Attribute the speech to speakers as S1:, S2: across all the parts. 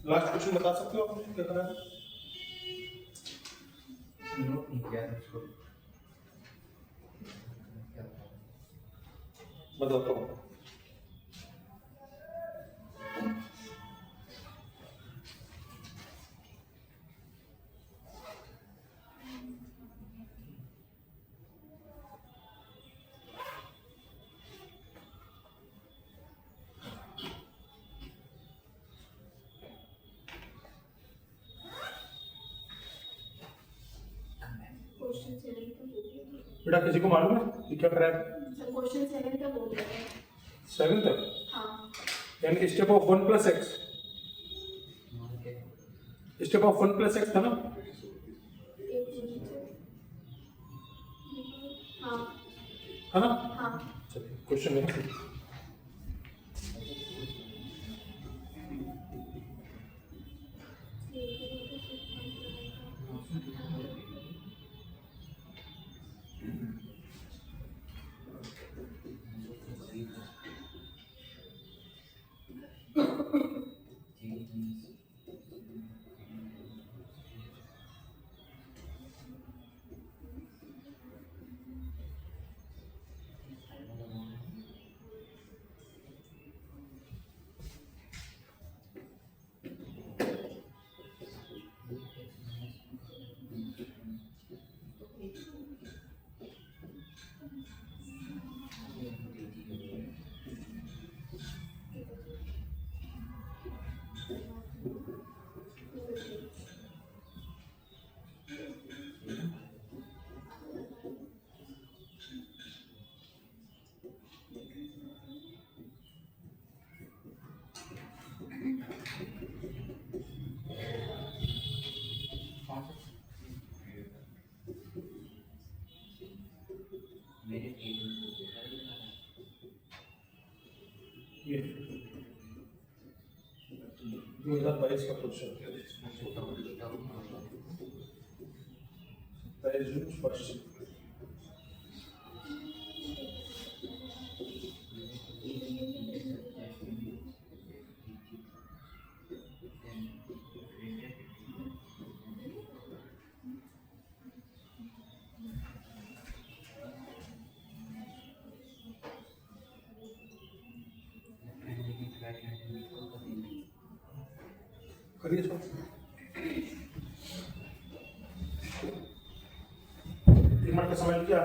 S1: Last question बता सकते हो आप मुझे क्या करा है?
S2: नोट नहीं किया है उसको।
S1: बताता हूँ। बेटा किसी को मालूम है कि क्या करा है?
S3: क्वेश्चन 7 तक हो गया है।
S1: 7 तक
S3: हाँ
S1: यानी step of 1 plus x, step of 1 plus x था ना?
S3: एक मिनट। हाँ
S1: है ना?
S3: हाँ
S1: चलिए क्वेश्चन नेक्स्ट। ये 2022 का क्वेश्चन है। 27 जून फर्स्ट। करिए सर। 1 मिनट का समय लिया।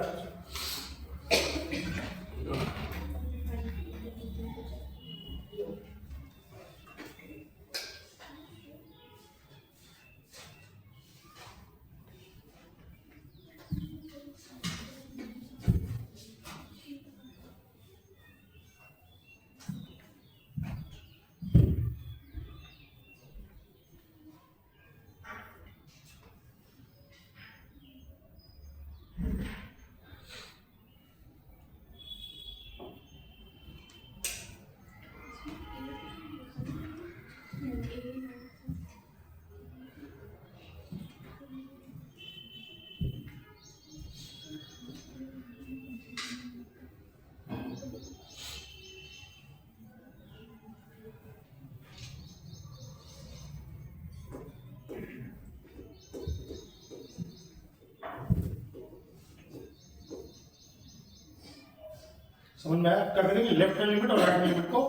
S1: समझ में आया? क्या करेंगे? लेफ्ट हैंड लिमिट और राइट हैंड लिमिट को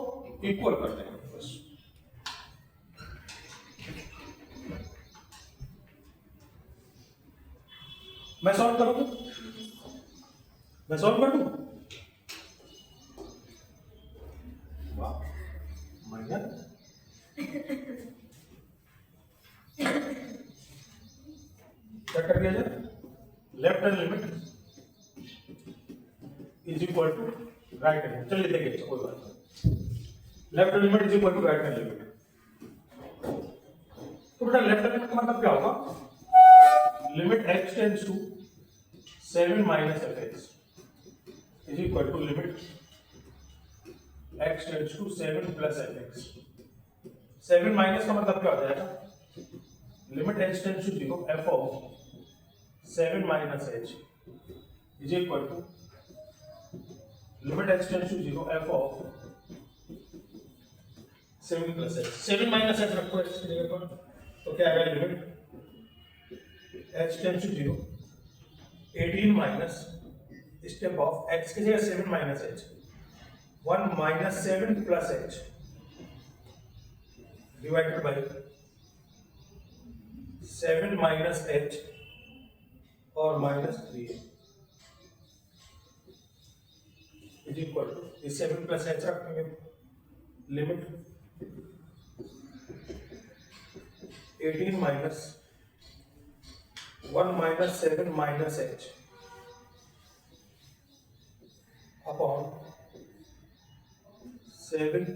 S1: इक्वल कर देंगे बस। मैं सॉल्व करूँ? मैं सॉल्व कर दूं? वाह बढ़िया। क्या कर दिया जाए? Left hand limit is equal to right hand. चलिए देखिए कोई बात नहीं। Left hand limit is equal to right hand limit. तो बेटा लेफ्ट हैंड लिमिट का मतलब क्या होगा? Limit x tends to 7 minus fx is equal to limit x tends to 7 plus fx। 7 minus का मतलब क्या हो जाएगा? Limit h tends to 0 f of 7 minus h is equal to limit h tends to 0 f of 7 plus h, 7 minus h रखो h की जगह पर, तो क्या आएगा limit h tends to 0, 18 minus step of x की जगह 7 minus h, 1 minus 7 plus h divided by 7 minus h और माइनस 3 इज इक्वल टू, इस 7 प्लस एच रखेंगे, limit 18 minus 1 minus 7 minus h upon 7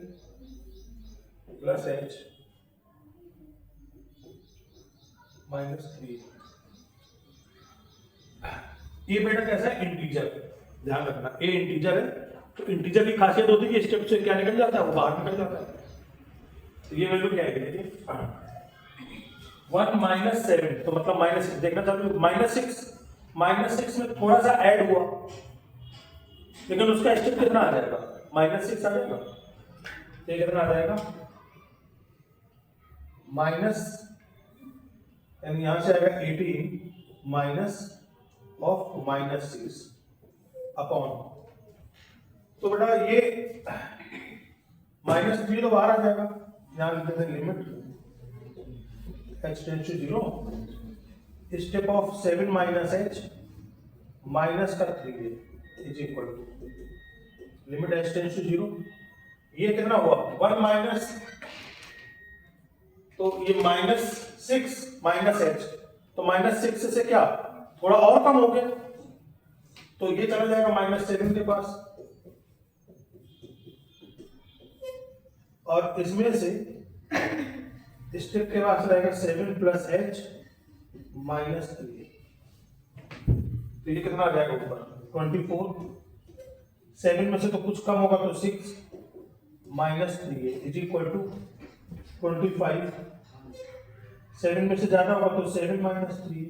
S1: plus H minus 3। ये बेटा कैसा है, integer, ध्यान रखना ये इंटीजर है, तो इंटीजर की खासियत होती है कि स्टेप से क्या निकल जाता है, वो बाहर निकल जाता है। तो ये वैल्यू क्या आएगी, देखिए 1 माइनस 7, तो मतलब माइनस 6 देखना चाहते, माइनस 6 में थोड़ा सा ऐड हुआ, लेकिन उसका स्टेप कितना आ जाएगा, माइनस 6 आ जाएगा, तो ये कितना आ जाएगा माइनस, यानी यहां से आएगा 18 माइनस ऑफ माइनस 6 अपॉन, तो बेटा ये माइनस 3 तो बाहर आ जाएगा, यहां लिख देते हैं limit h tends to 0, step of 7 minus h minus का 3 is equal to limit h tends to 0, ये कितना हुआ 1 माइनस, तो ये माइनस 6 माइनस h, तो माइनस 6 से क्या थोड़ा और कम हो गया, तो ये चला जाएगा माइनस 7 के पास, और इसमें से स्टेप के पास रहेगा 7 प्लस एच माइनस 3, तो ये कितना आ जाएगा ऊपर 24, 7 में से तो कुछ कम होगा तो 6 माइनस 3 इज इक्वल टू 25, 7 में से ज्यादा होगा तो 7 माइनस 3,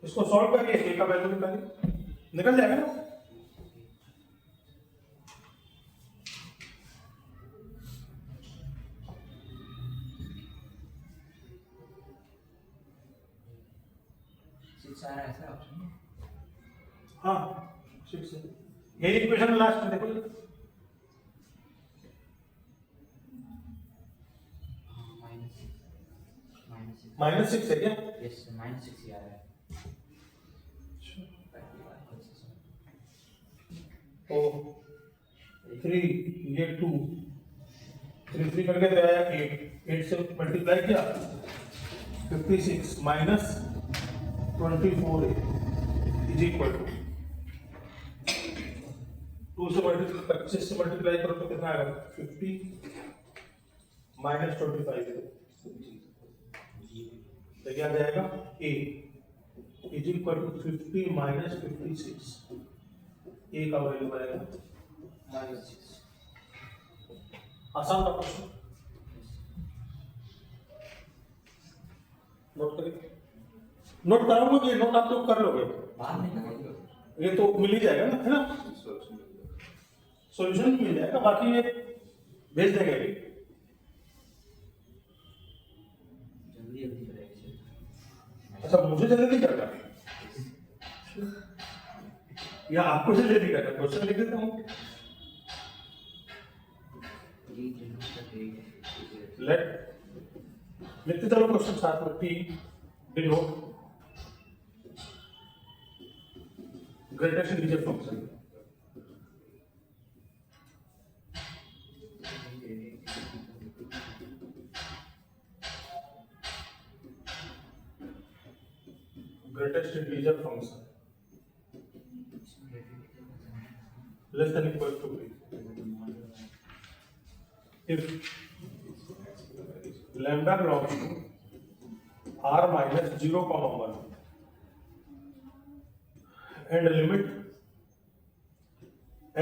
S1: इसको सॉल्व करिए, ए का वैल्यू निकालिए, निकल जाएगा ना।
S2: सारा ऐसा ऑप्शन
S1: हाँ 6 है, यही इक्वेशन लास्ट में देखो, माइनस 6 है क्या,
S2: यस माइनस 6 आ रहा है,
S1: तो 3 ये 2 3 3 करके तो आया 8 से मल्टीप्लाई किया 56 माइनस 24 इज इक्वल टू 2 से मल्टीप्लाई 25 से मल्टीप्लाई करो तो कितना आएगा 50 माइनस 25, तो क्या जाएगा a is equal to 50 minus 56, a का वैल्यू आएगा माइनस 6। आसान था प्रश्न, नोट करिए, नोट कराऊंगा कि नोट आप लोग कर लोगे,
S2: बाद में करेंगे,
S1: ये तो मिल ही जाएगा ना, है ना, सॉल्यूशन मिल जाएगा, बाकी ये भेज देंगे अभी,
S2: जल्दी जल्दी करेंगे।
S1: अच्छा मुझे जल्दी करना है या आपको जल्दी करना है, क्वेश्चन लिख देता हूँ, लेट लिखते चलो क्वेश्चन साथ में, T denote greatest integer function, greatest integer function less than equal to b if lambda belongs to r minus 0 comma 1 and limit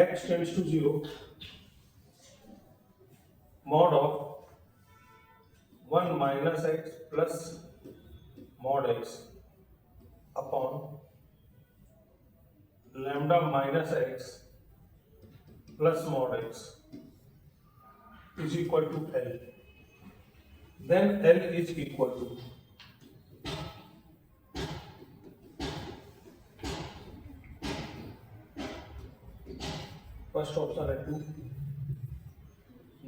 S1: x tends to 0 mod of 1 minus x plus mod x upon lambda minus x plus mod x is equal to L. Then L is equal to first option है 2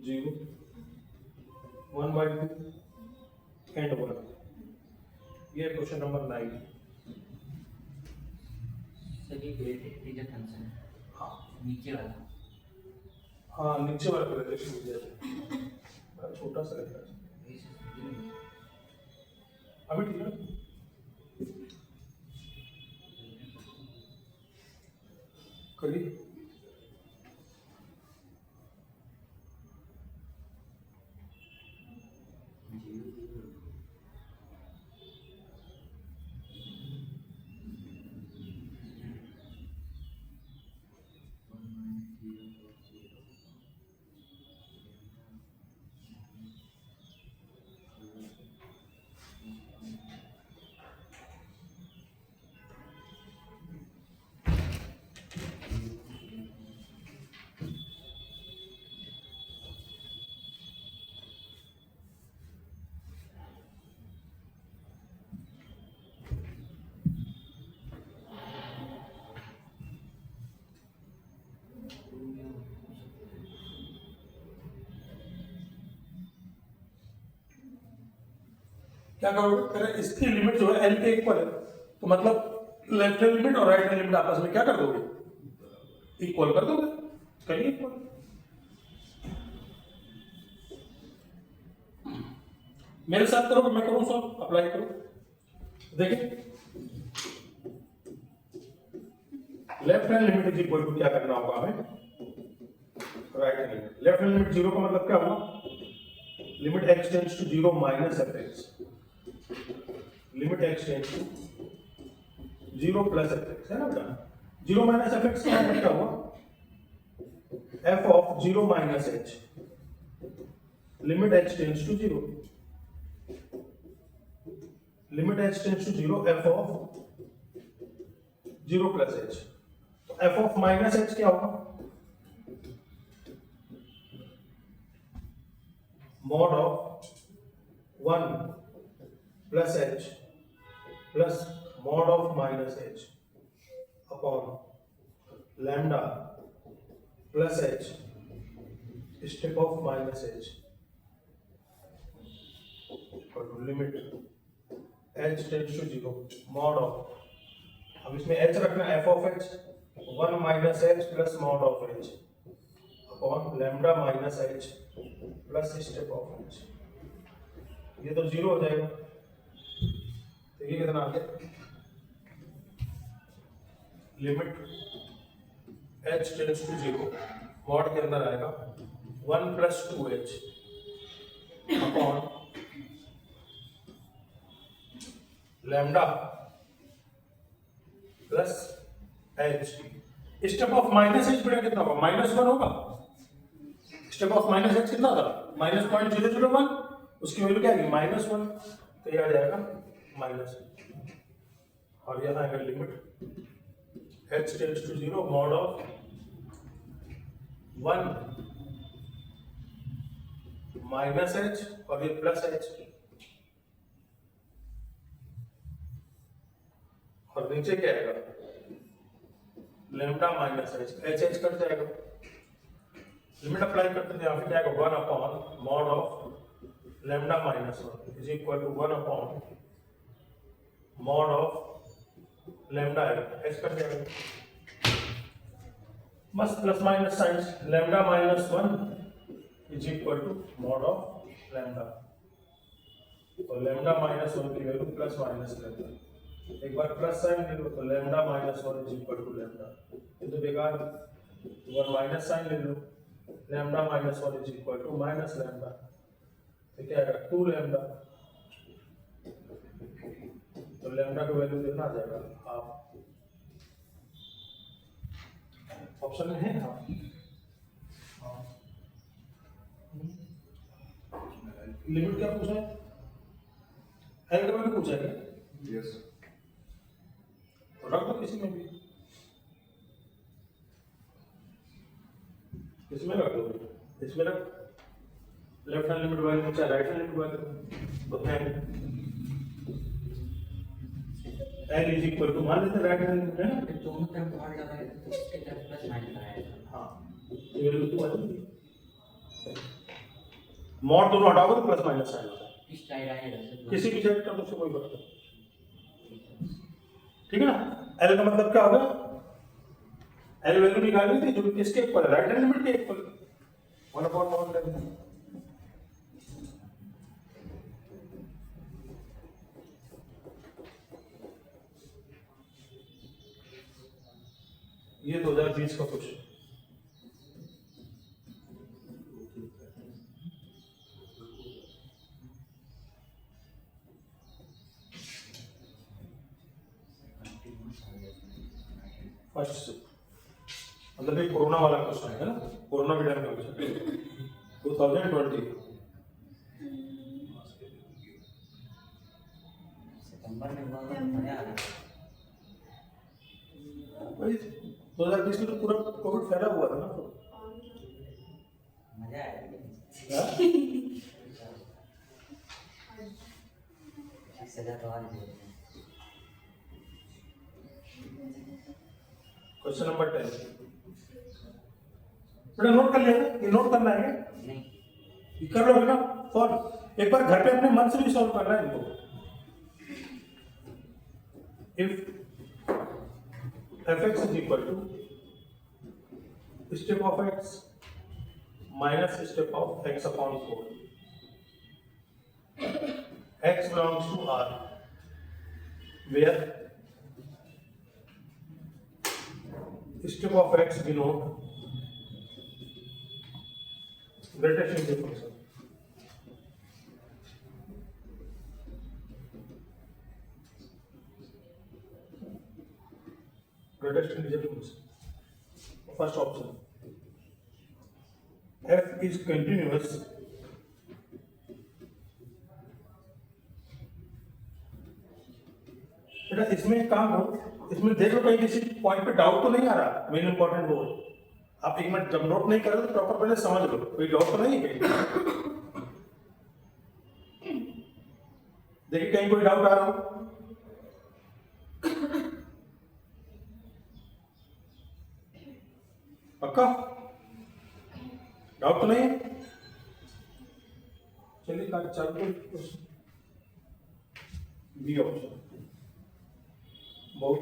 S1: 0 1/2 and 1. ये question number 9.
S2: सभी grade integer function है
S1: हाँ
S2: नीचे वाला
S1: हाँ नीचे वाला प्रेजेंटेशन मुझे छोटा सा रहता है अभी ठीक है करिए क्या करोगे अगर इसकी लिमिट जो है एल के इक्वल है तो मतलब लेफ्ट हैंड लिमिट और राइट हैंड लिमिट आपस में क्या कर दोगे इक्वल कर दोगे करिए इक्वल मेरे साथ करो मैं करूं सॉल्व अप्लाई करो देखिए left hand limit is equal to क्या करना होगा हमें right hand limit left hand limit 0 का मतलब क्या हुआ limit x tends to 0 minus fx limit x tends to 0 plus fx है ना बेटा 0 माइनस fx का मतलब क्या हुआ f of 0 minus h limit h tends to 0 limit h tends to 0 f of 0 plus h तो f ऑफ माइनस h क्या होगा mod of 1 plus h plus mod of minus h upon lambda plus h step of minus h equal to limit h tends to 0 mod of अब इसमें h रखना f of h 1 minus h plus mod of h upon lambda minus h plus step of H ये तो 0 हो जाएगा तो ये कितना आ गया limit h tends to 0 mod के अंदर आएगा 1 plus 2h upon lambda plus h step of minus h बेटा कितना होगा -1 होगा स्टेप ऑफ माइनस h कितना था -0.001 उसकी वैल्यू क्या आएगी -1 तो ये आ जाएगा माइनस और यहाँ आएगा limit h tends to 0 mod of 1 minus h और ये प्लस h और नीचे क्या आएगा lambda minus h h cut जाएगा लिमिट अप्लाई करते हैं यहाँ पे क्या आएगा 1 upon mod of lambda minus 1 is equal to 1 upon mod of lambda आएगा एच कर जाएगा बस plus minus signs lambda minus 1 is equal to mod of lambda तो लैम्डा माइनस 1 की वैल्यू प्लस माइनस लैम्डा एक बार प्लस साइन ले लो तो lambda minus 1 is equal to lambda ये तो बेकार है एक बार माइनस साइन ले लो lambda minus 1 is equal to minus lambda तो क्या आएगा 2 लैम्डा तो लैम्डा का वैल्यू कितना आ जाएगा हाफ ऑप्शन में है हाफ लिमिट क्या पूछा है एल का वैल्यू पूछा है क्या
S4: यस
S1: तो रख दो किसी में भी इसमें रख दो इसमें रख लेफ्ट हैंड लिमिट वन चाहे राइट हैंड लिमिट वन तो n इज इक्वल टू मान लेते राइट हैंड लिमिट है ना,
S2: फिर दोनों तरफ मॉड लगाए तो उसके तरफ प्लस माइनस लगाएगा।
S1: हाँ ये वैल्यू तो आ जाएगी, मॉड दोनों हटाओगे तो प्लस माइनस साइन होता है,
S2: इस साइड आएगा सिर्फ
S1: किसी भी साइड का तो उससे कोई फर्क नहीं, ठीक है ना। L का मतलब क्या होगा, L वैल्यू निकालनी थी जो किसके इक्वल है, राइट हैंड लिमिट के इक्वल, 1/mod लेंगे। ये 2020 का क्वेश्चन। फर्स्ट मतलब ये कोरोना वाला क्वेश्चन है ना, कोरोना के टाइम का क्वेश्चन 2020।
S2: सितंबर में हुआ था, मजा आ रहा
S1: भाई 2020 में तो पूरा कोविड फैला हुआ था ना, तो
S2: मजा आया
S1: हाँ?
S2: सजा तो आज दे
S1: क्वेश्चन नंबर 10 बेटा नोट कर लिया, ये नोट करना है
S2: नहीं।
S1: ये कर लोगे ना सॉल्व, एक बार घर पे अपने मन से भी सॉल्व करना है इनको। If fx is equal to step of x minus step of x upon 4, x belongs to R where step of x denote greatest integer function. Greatest integer function. First option. F is continuous बेटा इसमें एक काम करो, इसमें देख लो कहीं किसी point पे डाउट तो नहीं आ रहा, मेन इंपॉर्टेंट वो है। आप एक मिनट जब नोट नहीं कर रहे तो प्रॉपर पहले समझ लो कोई डाउट तो नहीं है कहीं, देखिए कहीं कोई डाउट आ रहा हो, पक्का डाउट तो नहीं है। चलिए चालू बी ऑप्शन बहुत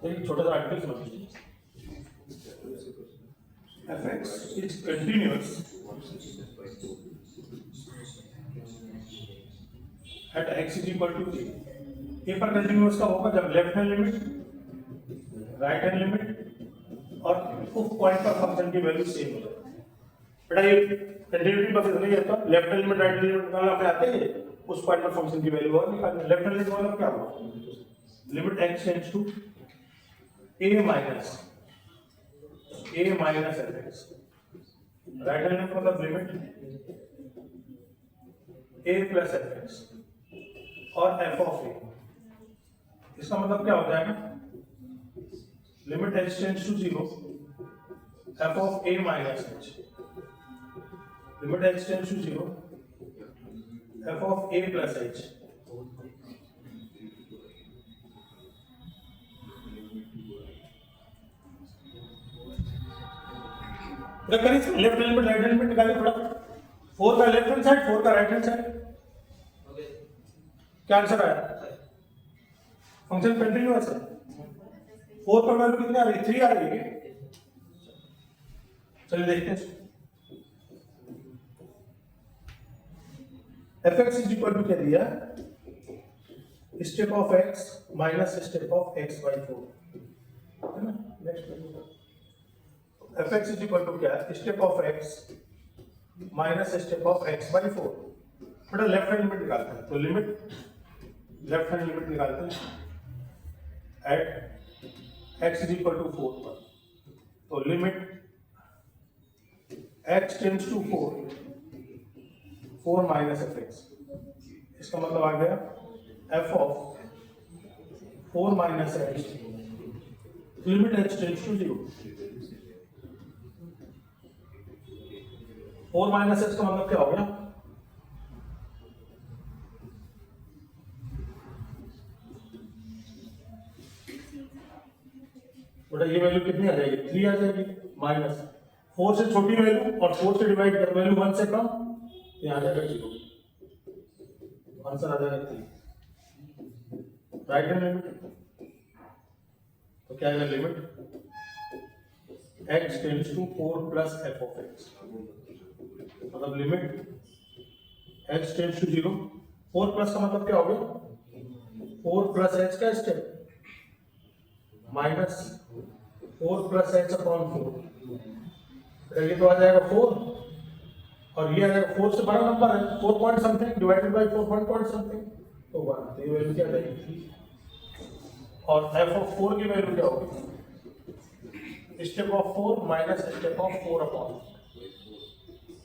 S1: एक छोटा सा आर्टिकल समझ लीजिए, fx is continuous at x is equal to a। ए पर कंटिन्यूअस का होगा जब left hand limit, right hand limit और उस पॉइंट पर फंक्शन की वैल्यू सेम हो जाए। बेटा ये कंटिन्यूटी बस नहीं आता, left hand limit right hand limit निकालना आपने आते ही उस पॉइंट पर फंक्शन की वैल्यू और निकालनी है। लेफ्ट हैंड लिमिट वाला क्या हुआ, limit x tends to a minus fx, right hand limit मतलब लिमिट a प्लस fx और f ऑफ a, इसका मतलब क्या हो जाएगा, limit h tends to 0 f of a minus h, limit h tends to 0 f of a plus h, करिए left hand limit right hand limit निकालिए फटाफट, 4 का लेफ्ट हैंड साइड 4 का राइट हैंड साइड, क्या आंसर आया, function continuous है, 4 पर value कितनी आ रही है, 3 आ रही है, चलिए देखते हैं। fx इज इक्वल टू क्या दिया, step of x minus step of x by 4, है ना, next fx is equal to क्या है, step of x minus step of x by 4, बेटा लेफ्ट हैंड लिमिट निकालते हैं, तो लिमिट लेफ्ट हैंड लिमिट निकालते हैं at x is equal to 4 पर, तो limit x tends to 4 minus fx, इसका मतलब आ गया f of 4 minus h, limit h tends to 0, 4 minus h का मतलब क्या हो गया, बेटा ये वैल्यू कितनी आ जाएगी, 3 आ जाएगी, माइनस 4 से छोटी वैल्यू और 4 से डिवाइड कर वैल्यू 1 से कम, यहाँ आ जाएगा 0, आंसर आ जाएगा 3, राइट हैंड लिमिट, तो क्या आएगा, limit x tends to 4 plus f of x, मतलब limit x tends to 0, 4 plus का मतलब क्या हो गया, 4 प्लस h का step minus 4 plus h upon 4, ये तो आ जाएगा 4 और ये आ जाएगा 4 से बड़ा नंबर है, 4 point something divided by 4 point something, तो 1, तो ये वैल्यू क्या आ जाएगी, और f ऑफ 4 की वैल्यू क्या होगी, step of 4 minus step of 4 upon,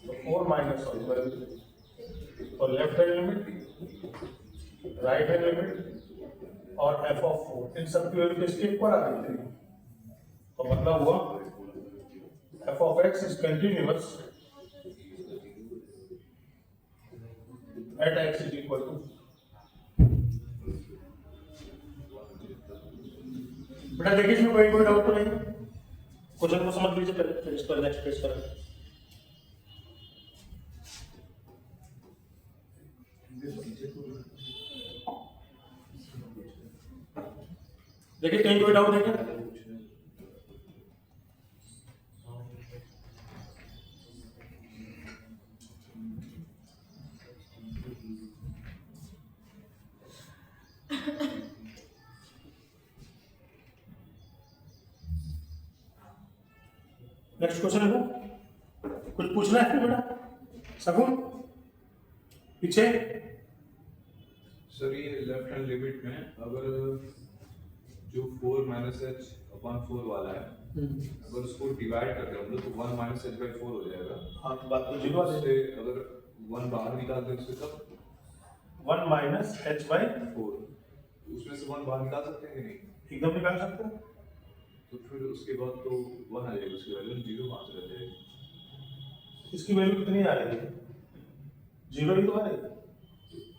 S1: तो 4 माइनस वैल्यू, और left hand limit right hand limit और f ऑफ 4, इन सब की वैल्यू किसके ऊपर आ गई थी, तो मतलब हुआ f of x is continuous at x is equal to, बेटा देखिए इसमें कोई डाउट तो नहीं, क्वेश्चन को समझ लीजिए पहले, फिर इस पर नेक्स्ट पेज करें। देखिए कहीं कोई डाउट है क्या, नेक्स्ट क्वेश्चन है, कुछ पूछना है बेटा, सगुन पीछे,
S4: सर ये लेफ्ट हैंड लिमिट में अगर जो 4 माइनस एच अपॉन 4 वाला है, अगर उसको डिवाइड करते हैं हम लोग तो 1 माइनस एच बाई 4 हो जाएगा,
S1: हाँ तो बात तो जीरो आ
S4: उससे अगर 1 बाहर निकाल दें उससे तब
S1: 1 माइनस एच बाई
S4: 4, उसमें से 1 बाहर निकाल सकते हैं कि नहीं,
S1: एकदम निकाल सकते हैं,
S4: तो फिर उसके बाद तो 1 आ जाएगा, उसकी वैल्यू 0 कहाँ से रह जाएगी,
S1: इसकी वैल्यू कितनी आ रही है, 0 ही तो आ रही है,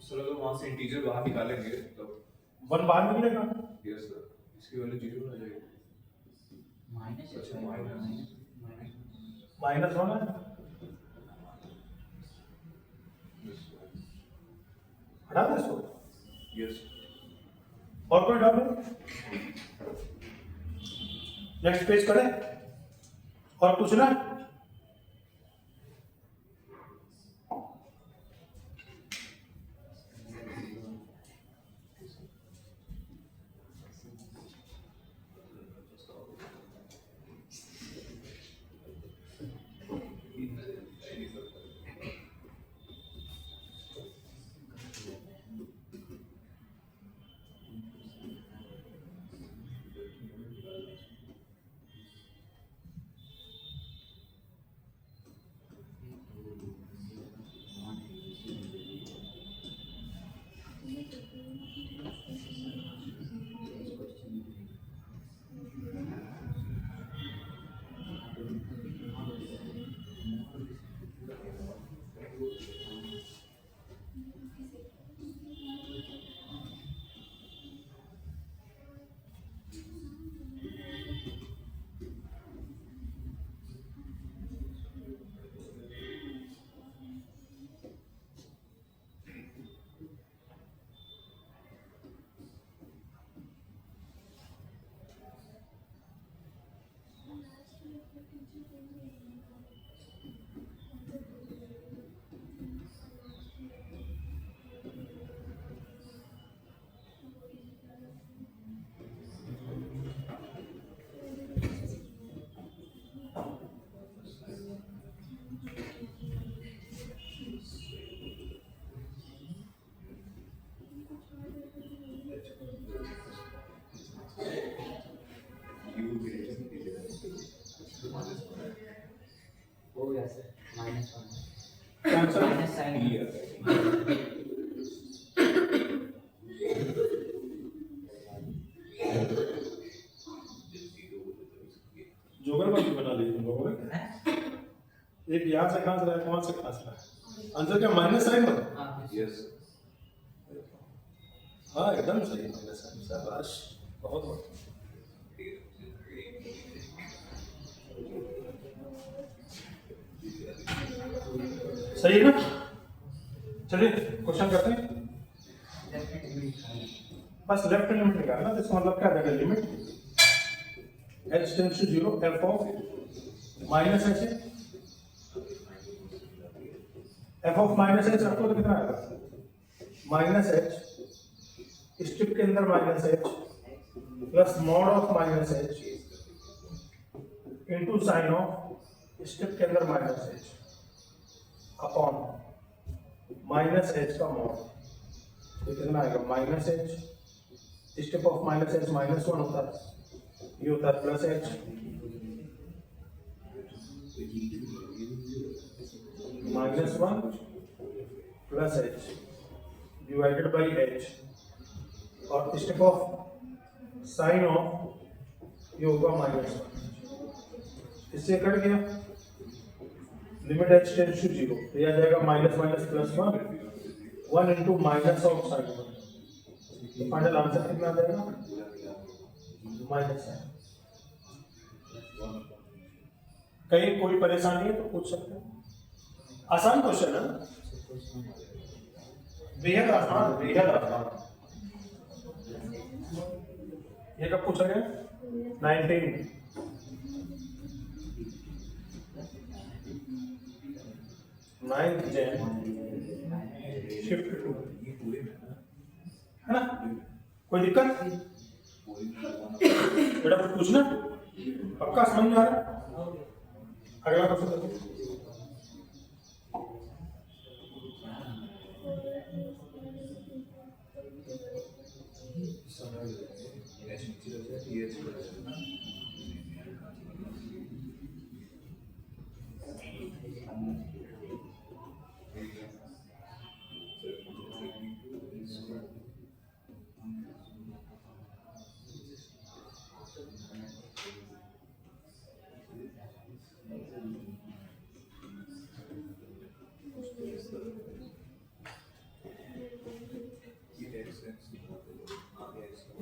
S4: सर अगर वहाँ से इंटीजर बाहर निकालेंगे तब
S1: 1 बाहर निकलेगा,
S4: यस सर, इसकी वैल्यू 0 आ जाएगी,
S2: माइनस
S4: अच्छा माइनस
S1: माइनस होना है, हटा दे इसको,
S4: यस,
S1: और कोई डाउट नहीं, नेक्स्ट पेज करें, और पूछना, आंसर
S2: माइनस साइन
S4: टी है
S1: जोगर का भी बना लीजिए तुम लोगों ने। एक यहाँ से कहाँ से रहा है, कहाँ से कहाँ से रहा है, आंसर क्या माइनस साइन में?
S2: हाँ
S4: यस
S1: हाँ एकदम सही, माइनस साइन, शाबाश, बहुत बढ़िया। सही है ना? चलिए क्वेश्चन करते हैं। बस लेफ्ट लिमिट निकालना, तो इसका मतलब क्या रहेगा, limit h tends to 0 f of minus h, f of minus h आपको तो कितना आएगा, माइनस h स्ट्रिप के अंदर minus h plus mod of minus h into sine of strip के अंदर minus h upon minus h का mod, तो कितना आएगा, minus h step of minus h minus 1 होता है, ये होता है plus h minus 1 plus h divided by h, और स्टेप ऑफ साइन ऑफ ये होगा माइनस 1, इससे कट गया, लिमिट h टेंड्स टू 0, तो यह आ जाएगा minus minus plus 1 into minus of sine 1, तो फाइनल आंसर कितना आ जाएगा, माइनस है। कहीं कोई परेशानी है तो पूछ सकते हैं, आसान क्वेश्चन है, बेहद आसान, बेहद आसान। ये कब पूछा गया, 19 9th Jan शिफ्ट टू, है ना, कोई दिक्कत बेटा, कुछ पूछना पक्का समझ में आ रहा है? अगला क्वेश्चन देखो,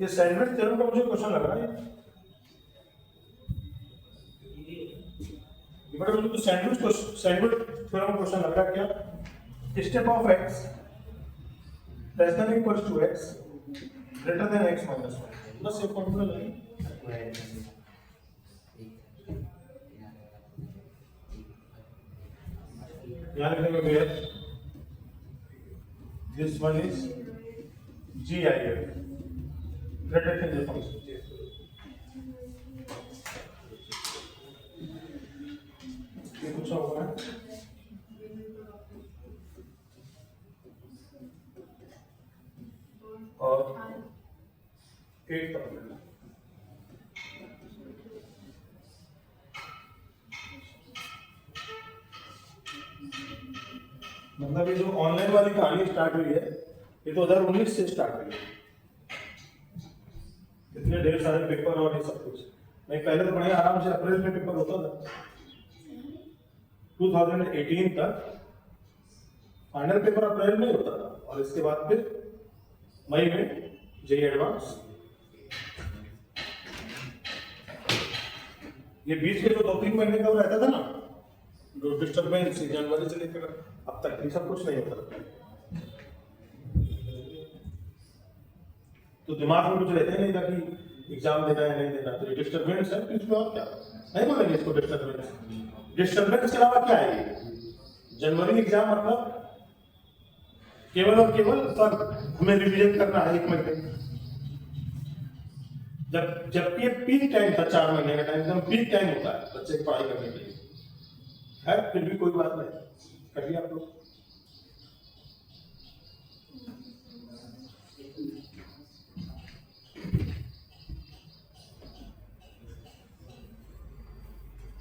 S1: ये सैंडविच थ्योरम का मुझे क्वेश्चन लग रहा है, ये बड़ा मुझे तो सैंडविच थ्योरम का क्वेश्चन लग रहा है क्या, step of x less than equals to x greater than x minus 1, बस ये फॉर्मूला लगे, यहाँ लिखेंगे भैया, this one is GIF greater than the function, ये पूछा होगा ना, और 8 प्रॉब्लम, मतलब ये जो ऑनलाइन वाली कहानी स्टार्ट हुई है, ये 2019 से स्टार्ट हुई है, इतने ढेर सारे पेपर और ये सब कुछ नहीं, पहले तो बड़े आराम से अप्रैल में पेपर होता था, 2018 तक फाइनल पेपर अप्रैल में होता था, और इसके बाद फिर मई में जेई एडवांस, ये बीच के जो 2-3 महीने का वो रहता था ना, जो डिस्टर्बेंस जनवरी से लेकर अब तक ये सब कुछ नहीं होता, तो दिमाग में कुछ रहता नहीं था कि एग्जाम देना है नहीं देना, तो डिस्टर्बेंस है, इसमें और क्या नहीं बोलेंगे इसको, डिस्टर्बेंस के अलावा क्या है, जनवरी एग्जाम मतलब केवल और केवल सर हमें रिवीजन करना है 1 महीने, जब ये पीक टाइम था, 4 महीने का टाइम एकदम पीक टाइम होता है बच्चे की पढ़ाई करने के लिए, है फिर भी कोई बात नहीं, करिए आप लोग।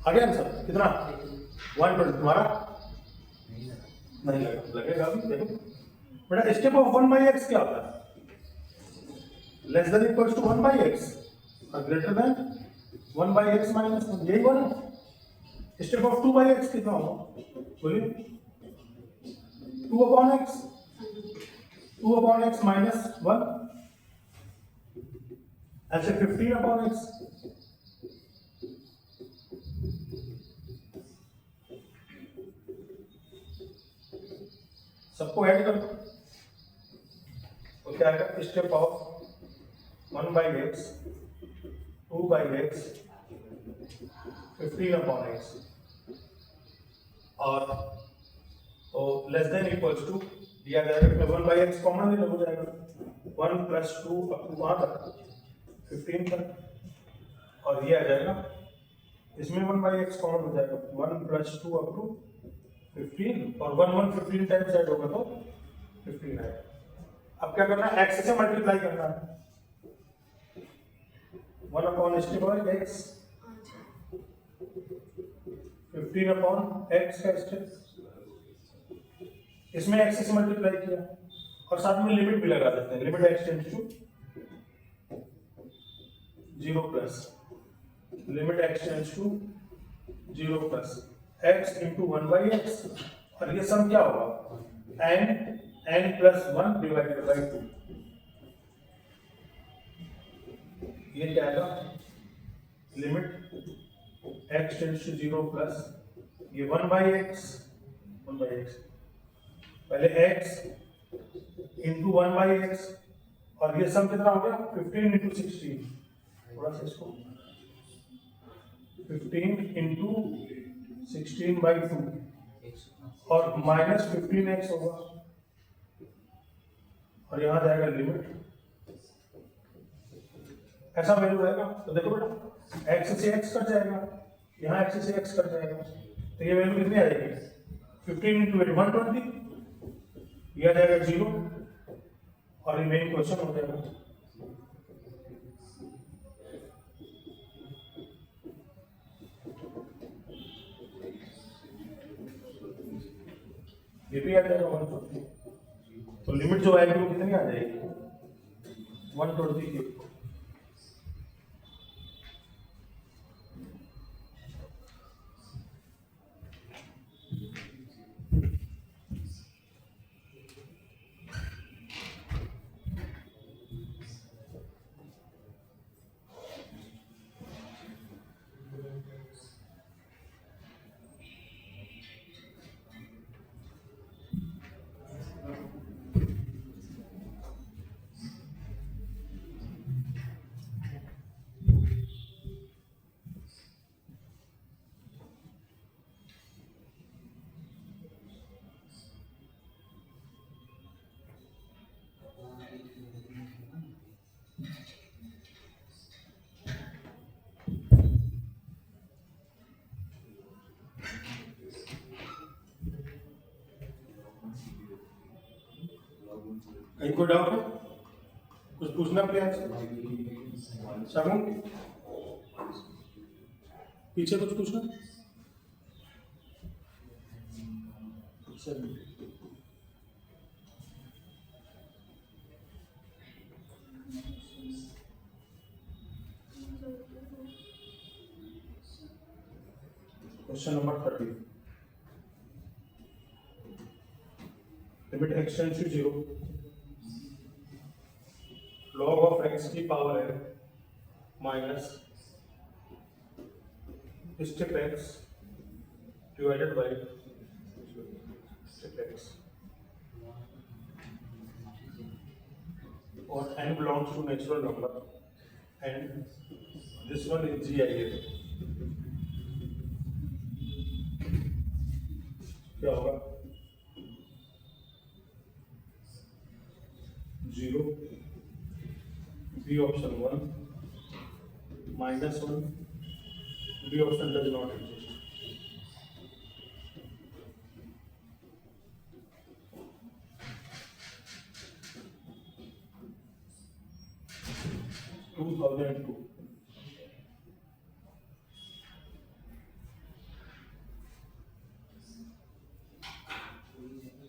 S1: आगे आंसर कितना, 120, तुम्हारा नहीं लगेगा अभी देखो बेटा स्टेप ऑफ 1/x क्या होता है less than equals to 1/x और ग्रेटर देन 1/x माइनस 1 यही हुआ ना स्टेप ऑफ 2/x कितना होगा बोलिए 2/x 2/x माइनस 1 ऐसे 15/x सबको ऐड कर दो तो क्या आएगा step of 1/x 2/x 15/x और तो लेस देन इक्वल्स टू दिया जाएगा तो 1/x कॉमन ले लो हो जाएगा 1 + 2 अप टू वहां तक 15 तक और ये आ जाएगा इसमें 1/x कॉमन हो जाएगा 1 + 2 अप टू 15 और 1 15 टाइम्स ऐड होगा तो 15 आएगा अब क्या करना है x से मल्टीप्लाई करना है 1/x 15/x का स्टेप इसमें x से मल्टीप्लाई किया और साथ में लिमिट भी लगा देते हैं limit x tends to 0 plus limit x tends to 0 plus x into 1/x और ये सम क्या होगा n + 1 divided by 2 ये क्या आएगा limit x tends to 0 plus ये 1/x पहले x into 1/x और ये सम कितना हो गया 15 into 16 थोड़ा सा इसको 15 into 16/2 और माइनस 15x होगा और यहाँ जाएगा लिमिट ऐसा वैल्यू रहेगा तो देखो बेटा x से x कट जाएगा यहाँ x से x कट जाएगा तो ये वैल्यू कितनी आ जाएगी 15 into 8 120 ये आ जाएगा 0 और रिमेनिंग क्वेश्चन हो जाएगा ये भी आ जाएगा 120 तो लिमिट जो आएगी वो कितनी आ जाएगी 120 की कहीं कोई डाउट है कुछ पूछना प्रिया शगुन पीछे कुछ पूछना question number 30 limit x tends to 0 log of x की power n minus step x divided by step x और n belongs to natural number and this one is GIF क्या होगा 0 B option 1 minus 1 B option does not exist 2002
S2: 1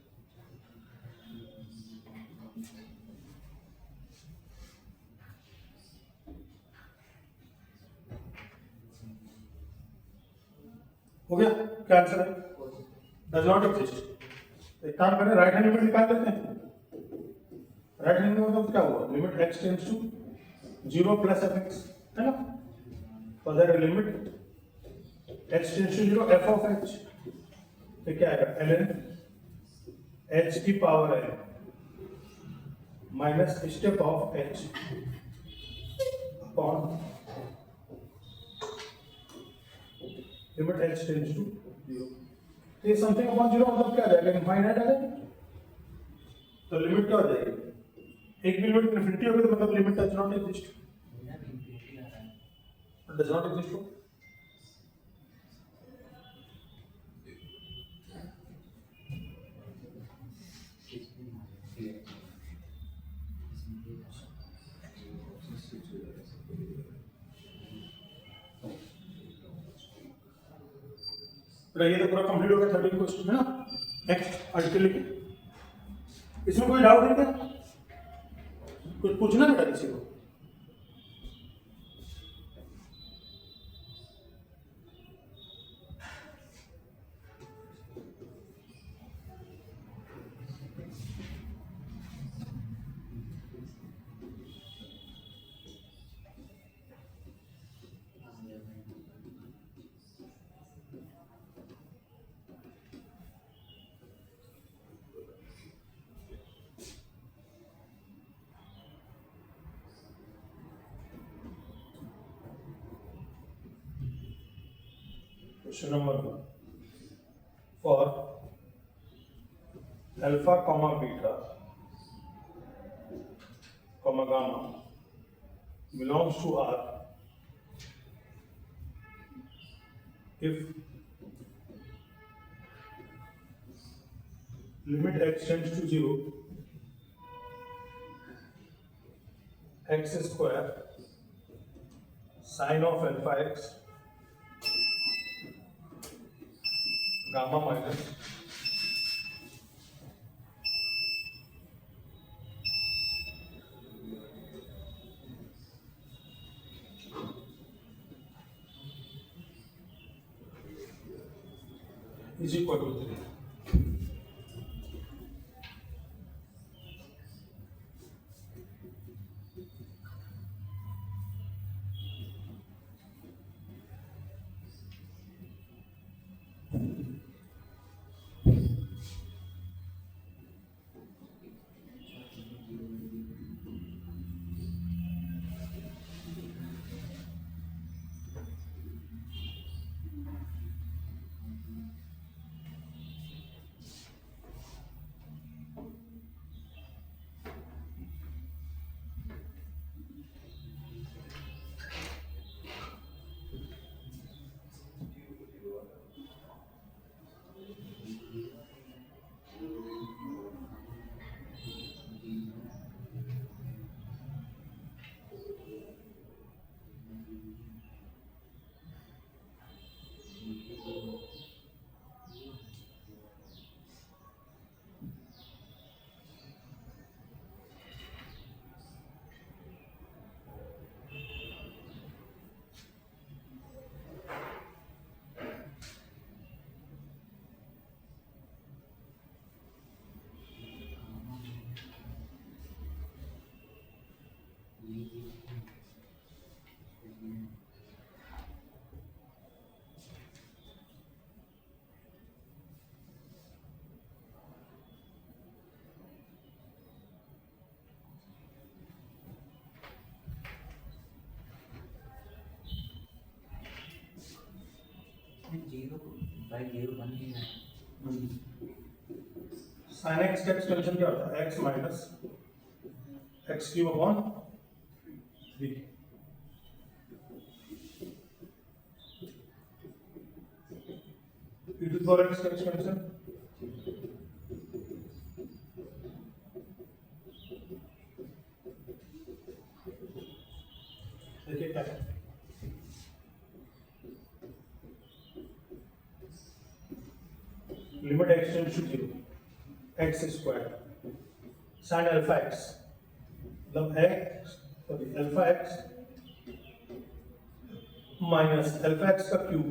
S1: हो गया? क्या answer है? Does not exist. एक काम करें, राइट हैंड लिमिट निकाल लेते हैं। राइट हैंड में मतलब क्या हुआ? Limit x tends to 0 plus fx, है ना? तो that limit x tends to 0 f of h, तो क्या आएगा? ln h की power n minus step of h upon limit h tends to 0। तो ये समथिंग अपॉन 0 मतलब क्या आ जाएगा? इनफाइनाइट आ जाएगा। तो लिमिट क्या हो जाएगी? एक भी लिमिट इन्फिनिटी होगी तो मतलब limit does not exist. Does not exist हो। ये तो पूरा कंप्लीट हो गया 13 क्वेश्चन, है ना? नेक्स्ट आर्टिकल लिखे। इसमें कोई डाउट है क्या? कुछ पूछना बेटा किसी को? Question number 1. For alpha comma beta comma gamma belongs to R if limit x tends to 0, x square sine of alpha x gamma minus is equal to 3.
S2: Zero by zero बन नहीं रहा है।
S1: sin x का extension क्या होता है? x minus x cube upon 3। e to power x का extension देखिए क्या है? Limit x tends to 0 x square sin alpha x मतलब alpha x minus alpha x का cube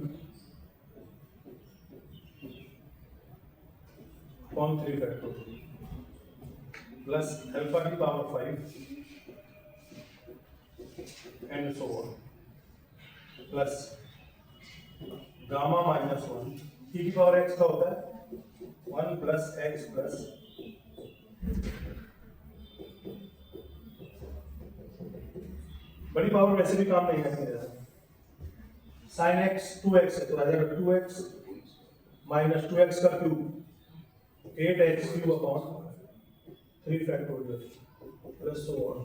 S1: upon 3 factorial plus alpha की power 5 and so on plus gamma minus 1 e की power x का होता है 1 प्लस x प्लस बड़ी power वैसे भी काम नहीं करेगा। साइन x 2x है तो आ जाएगा 2x माइनस 2x का cube 8x cube upon 3 factorial plus so on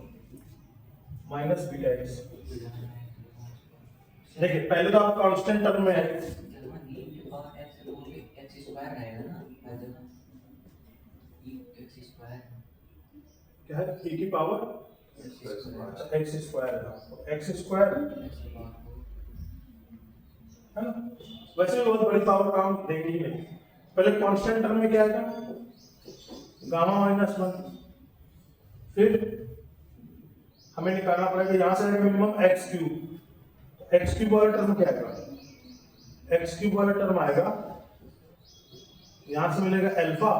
S1: minus beta x। देखिए पहले तो आप कांस्टेंट टर्म में है
S2: x स्क्वायर रहेगा ना हर जगह x स्क्वायर
S1: क्या है e की पावर x स्क्वायर है x स्क्वायर है ना। वैसे भी बहुत बड़ी पावर काम देगी ही नहीं। पहले कांस्टेंट टर्म में क्या आएगा गामा माइनस 1 फिर हमें निकालना पड़ेगा यहां से minimum x cube x cube वाला टर्म क्या आएगा x क्यूब वाला टर्म आएगा यहां से मिलेगा अल्फा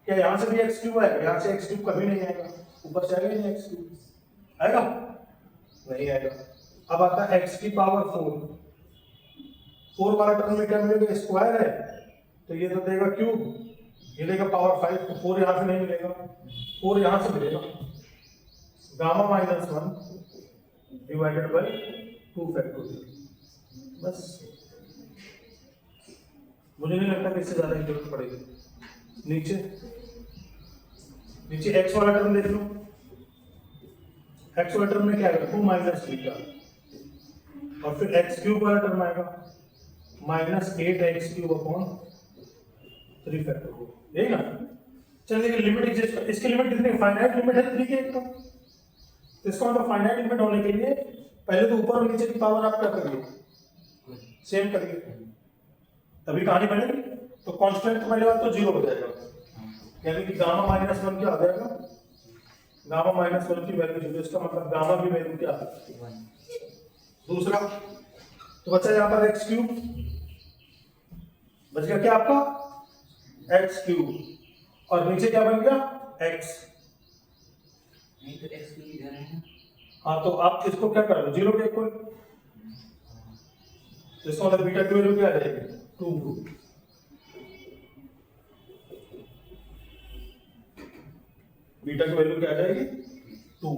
S1: क्या यहां से भी x क्यूब आएगा यहां से x क्यूब कभी नहीं आएगा ऊपर से आएगा नहीं x क्यूब आएगा नहीं आएगा। अब आता है x की पावर 4 वाला टर्म में क्या मिलेगा स्क्वायर है तो ये तो देगा क्यूब ये देगा पावर 5 तो 4 यहां से नहीं मिलेगा 4 यहां से मिलेगा gamma minus 1 divided by 2 factorial बस। मुझे नहीं लगता कि इससे ज्यादा की जरूरत पड़ेगी। नीचे x वाला टर्म देख लो x वाला टर्म में क्या आएगा 2 माइनस बीटा और फिर x क्यूब वाला टर्म आएगा minus 8x cube upon 3 factorial यही ना। चलिए लिमिट एग्जिस्ट इसकी लिमिट कितनी फाइनाइट लिमिट है 3 के एक तो इसका मतलब फाइनाइट लिमिट होने के लिए पहले तो ऊपर और नीचे की पावर आप क्या करिए सेम करिए तभी कहानी बनेगी। तो कांस्टेंट तो पहले बात तो 0 हो जाएगा यानी कि गामा माइनस 1 क्या आ जाएगा गामा माइनस 1 की वैल्यू 0 इसका मतलब गामा की वैल्यू क्या है 1। दूसरा तो बचा यहाँ पर x क्यूब बच गया क्या आपका x क्यूब और नीचे क्या बन गया x
S2: नहीं तो x क्यूब इधर है।
S1: हाँ तो आप इसको क्या कर लो 0 के इक्वल तो इसका मतलब बीटा की वैल्यू क्या आ जाएगी 2 बीटा की वैल्यू क्या आ जाएगी 2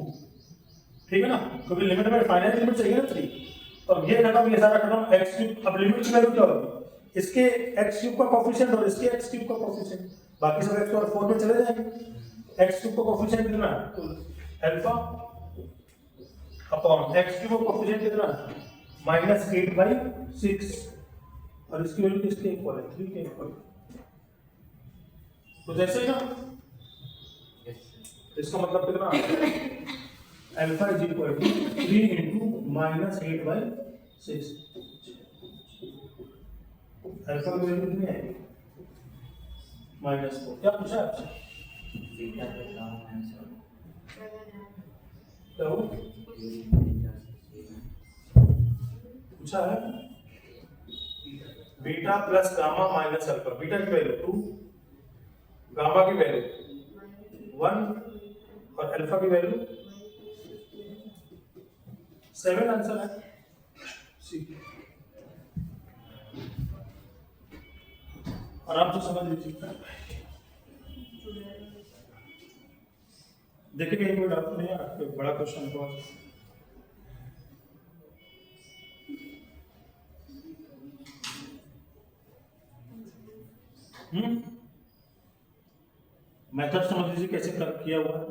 S1: ठीक है ना क्योंकि लिमिट में फाइनाइट लिमिट चाहिए ना 3 तो ये खत्म ये सारा खत्म x क्यूब अब लिमिट की वैल्यू क्या होगी इसके x क्यूब का कोएफिशिएंट और इसके x क्यूब का कोएफिशिएंट बाकी सब x और 4 में चले जाएंगे x क्यूब का कोएफिशिएंट कितना है तो अल्फा अपॉन x क्यूब का कोएफिशिएंट कितना है -8/6 और इसकी वैल्यू किसके इक्वल है 3 के इक्वल। तो जैसे ही ना इसका मतलब कितना alpha is equal to 3 into -8/6 alpha की वैल्यू कितनी आएगी -4 क्या पूछा आपसे
S2: बीटा प्लस गामा माइनस 1
S1: तो पूछा है beta plus gamma minus alpha beta की वैल्यू 2 गामा की वैल्यू 1 और अल्फा की वैल्यू 7 आंसर है सी। आराम से समझ लीजिए देखिए कहीं कोई डाउट नहीं है आपको बड़ा क्वेश्चन को मेथड समझ लीजिए कैसे किया हुआ है।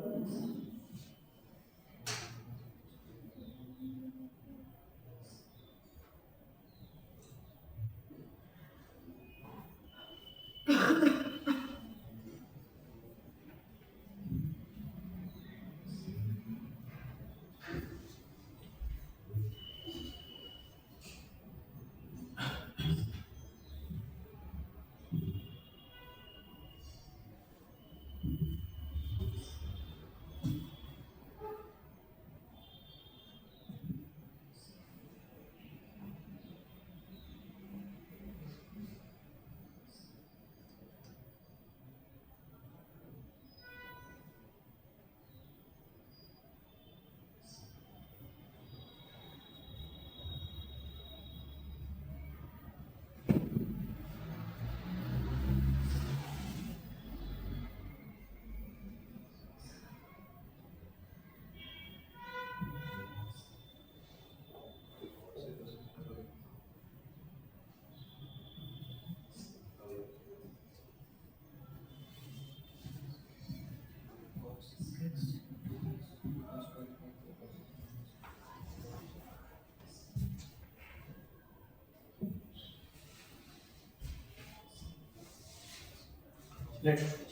S1: नेक्स्ट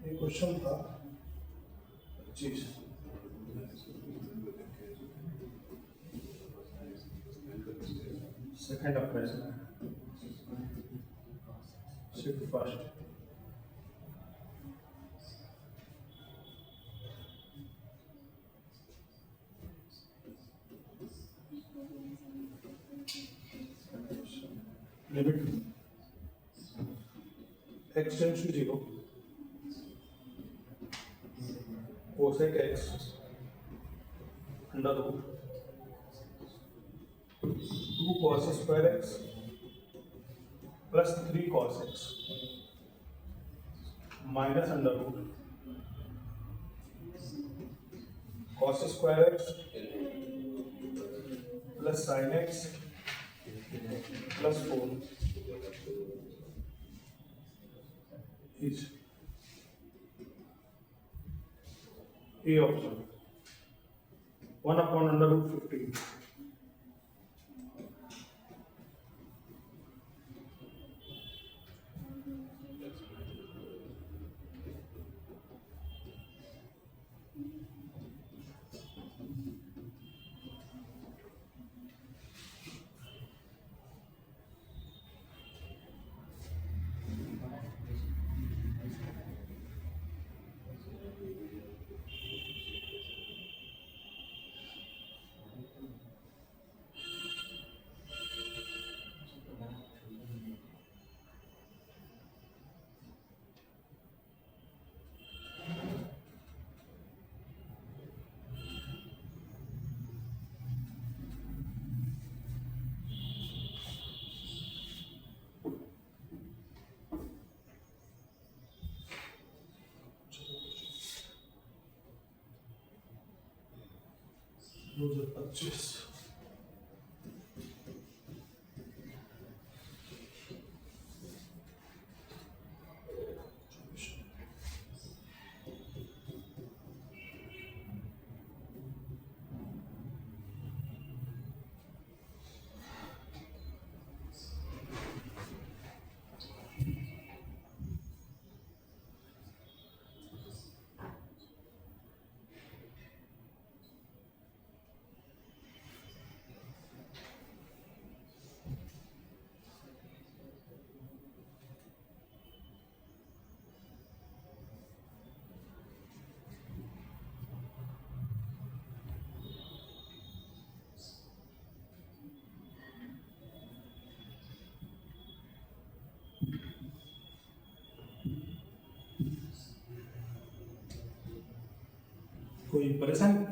S1: ये क्वेश्चन था 25 second April shift first limit x tends to 0 cosec x under root 2 cos square x plus 3 cos x minus under root cos square x plus sin x plus 4 is A option 1 upon under root 15. Those are purchase. कोई परेशानी?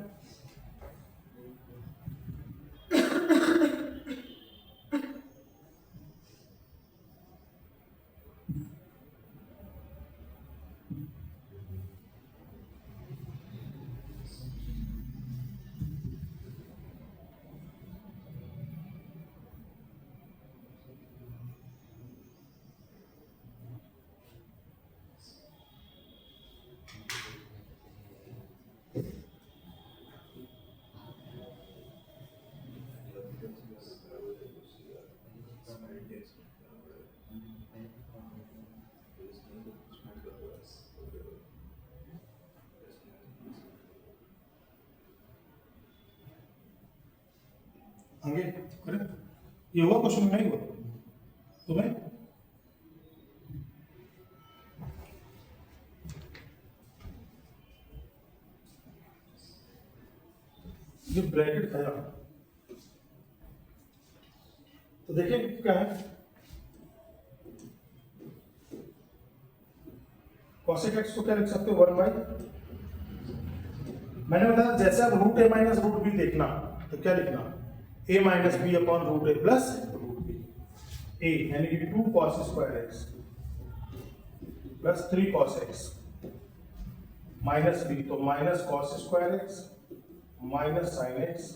S1: आगे करें ये हुआ question नहीं हुआ तुम्हें ये ब्रैकेट है तो देखिए क्या है cosec x को क्या लिख सकते हो 1 बाई मैंने बताया जैसे आप root a minus root b देखना तो क्या लिखना a minus b upon root a plus root b a यानी कि 2 cos square x plus 3 cos x minus b तो minus cos square x minus sin x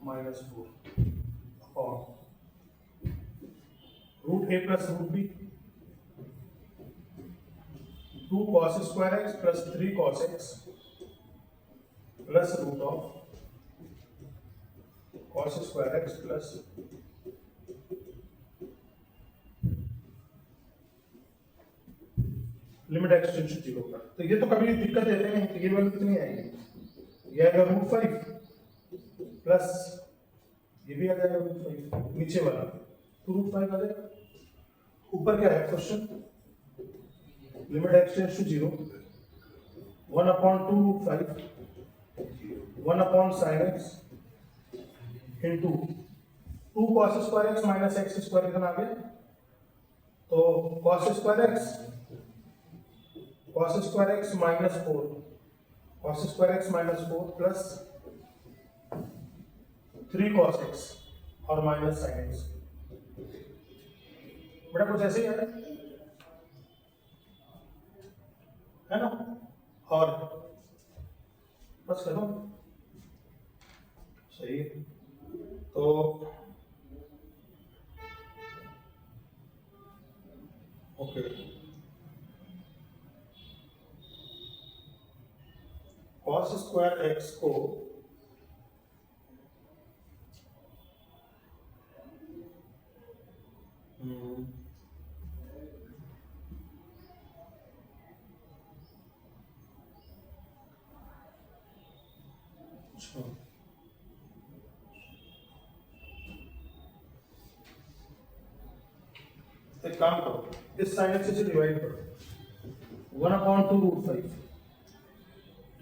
S1: minus 4 upon root a plus root b 2 cos square x plus 3 cos x plus root of cos square x plus limit x tends to 0 पर। तो ये तो कभी दिक्कत देते नहीं, तो ये वैल्यू कितनी आएगी, ये आएगा √5 प्लस ये भी आ जाएगा √5, नीचे वाला तो √5 आ जाएगा। ऊपर क्या है question, limit x tends to 0 1/2 √5 1/sin x into 2 cos square x minus x square कितना आ गया, तो cos square x minus 4 cos square x minus 4 plus 3 cos x और माइनस sin x। बेटा कुछ ऐसे ही है ना, और बस करो सही है। तो ओके cos स्क्वायर x को अच्छा एक काम करो, इस साइन एक्स से डिवाइड करो 1/2 √5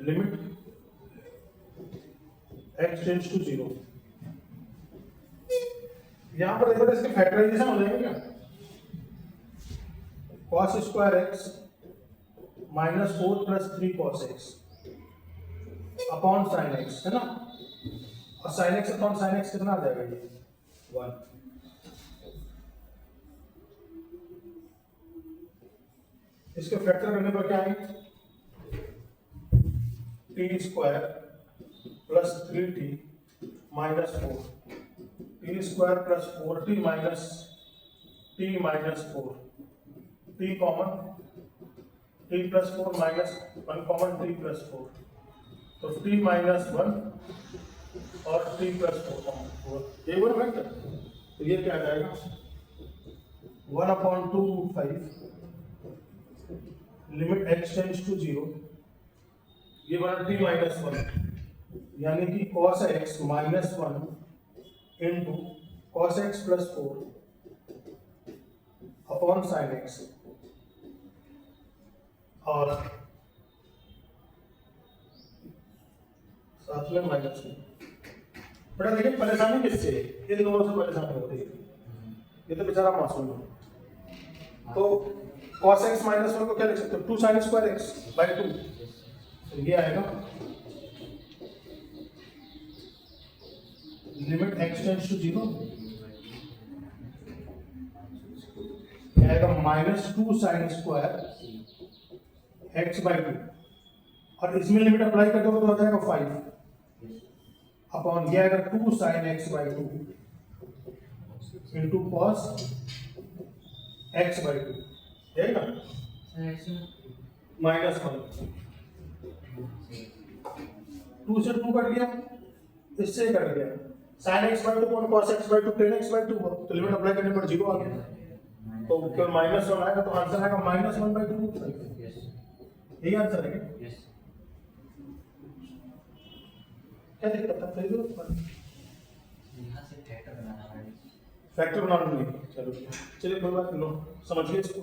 S1: लिमिट x टेंड्स टू 0। यहां पर देखो इसके फैक्टराइजेशन हो जाएगा क्या, cos square x minus 4 plus 3 cos x upon sin x है ना, और sin x upon sin x कितना आ जाएगा, ये 1। इसके फैक्टर करने पर क्या आएगा, T square plus 3t minus 4 T square plus 4t minus t minus 4 t common t plus 4 minus 1 common t plus 4, तो t माइनस 1 और t प्लस 4 कॉमन 4 ये वो फैक्टर, तो ये क्या आ जाएगा 1/2 √5 लिमिट x टेंड्स टू 0, ये बना t माइनस 1 यानी कि cos x minus 1 into cos x plus 4 upon sin x, और साथ में माइनस 1। बड़ा देखिए परेशानी किससे, इन दोनों से परेशानी होती है, ये तो बेचारा मासूम है। तो cos x माइनस 1 को क्या लिख सकते हो, 2 sin स्क्वायर x बाई 2, तो ये आएगा लिमिट x टेंड्स टू 0 आएगा minus 2 sin square x by 2, और इसमें लिमिट अप्लाई करते हो तो हो जाएगा 5 अपॉन ये आएगा 2 sin x by 2 into cos x by 2, यही ना माइनस 1, 2 से 2 कट गया, इससे कट गया, sin x बाई 2 कौन cos x by 2 tan x by 2, तो लिमिट अप्लाई करने पर 0 आ गया, तो केवल माइनस 1 आएगा, तो आंसर आएगा माइनस 1/2 √5, यही आंसर है क्या, क्या दिक्कत था, सही जरूरत
S2: यहाँ से फैक्टर बनाना पड़ेगा,
S1: फैक्टर बनाना नहीं, चलो चलिए कोई बात नहीं, समझिए इसको।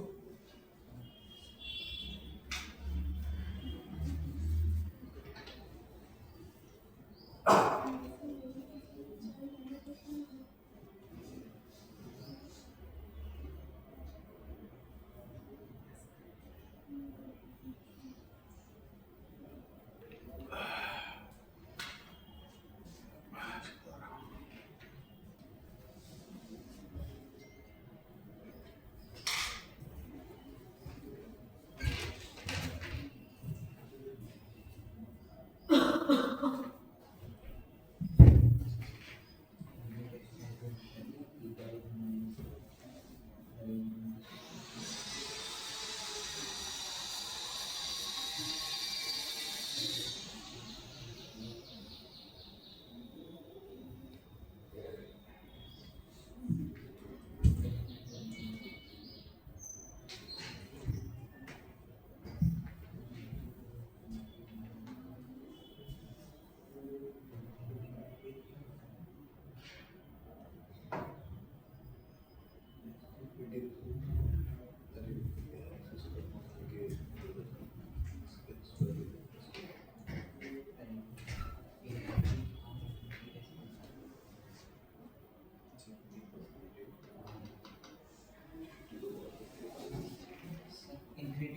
S2: इन्फिनिटी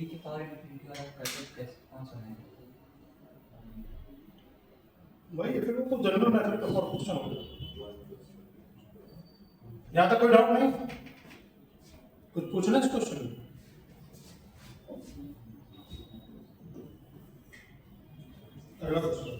S2: की पावर इन्फिनिटी वाला करते कैसे कौन सा है?
S1: भाई फिर वो जनरल मेथड का और क्वेश्चन हो गया। यहाँ तक कोई डाउट नहीं, कुछ पूछना इस क्वेश्चन में? अगला क्वेश्चन।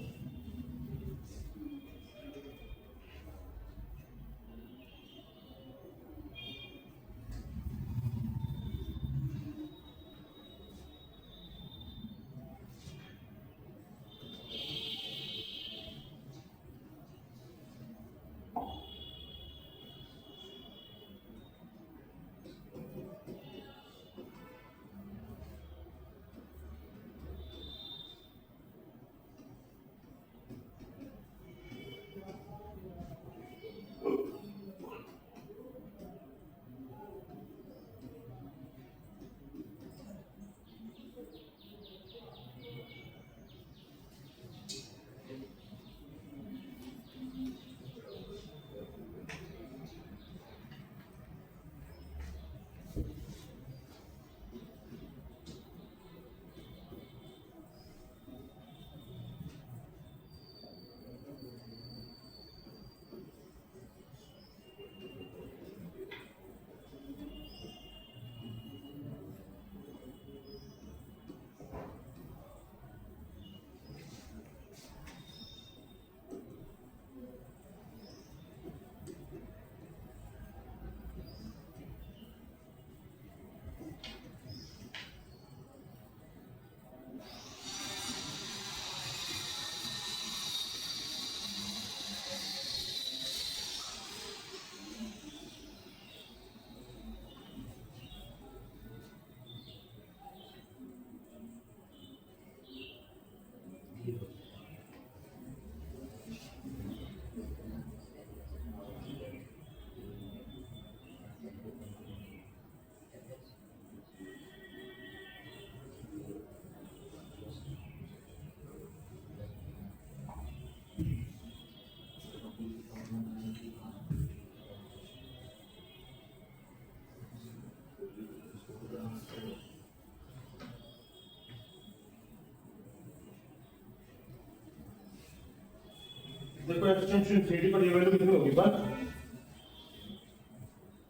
S1: देखो एक्सटेंशन थ्री पर ये वैल्यू कितनी होगी 1,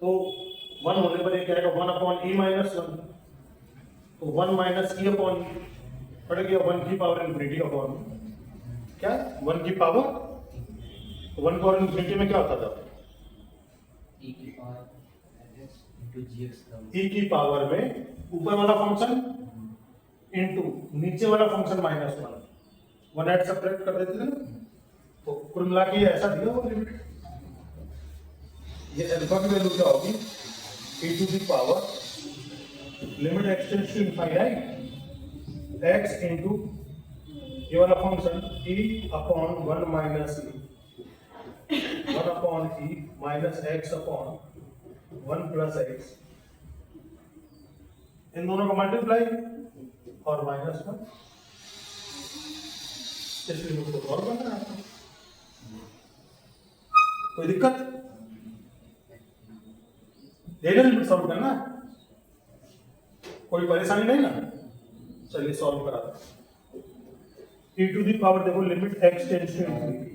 S1: तो 1 होने पर ये क्या आएगा 1 अपॉन e माइनस 1, तो 1 माइनस e अपॉन पड़ गया 1 की पावर इन्फिनिटी का फॉर्म क्या 1 की पावर 1 पावर इन्फिनिटी में क्या होता था
S2: e की पावर fx into gx का
S1: e की पावर में ऊपर वाला फंक्शन इनटू नीचे वाला फंक्शन माइनस 1 ऐड सब्ट्रैक्ट कर देते थे ना, तो कुल मिला के ये ऐसा दिया होगा लिमिट, ये अल्फा की वैल्यू क्या होगी e to the power limit x tends to infinite x into ये वाला function e upon 1 minus e 1 upon e minus x upon 1 plus x, इन दोनों का मल्टीप्लाई और माइनस 1, इस लिमिट को और बन रहा है। कोई दिक्कत देना लिमिट सॉल्व करना, कोई परेशानी नहीं ना, चलिए सॉल्व कराते हैं। e टू द पावर देखो limit x tends to infinity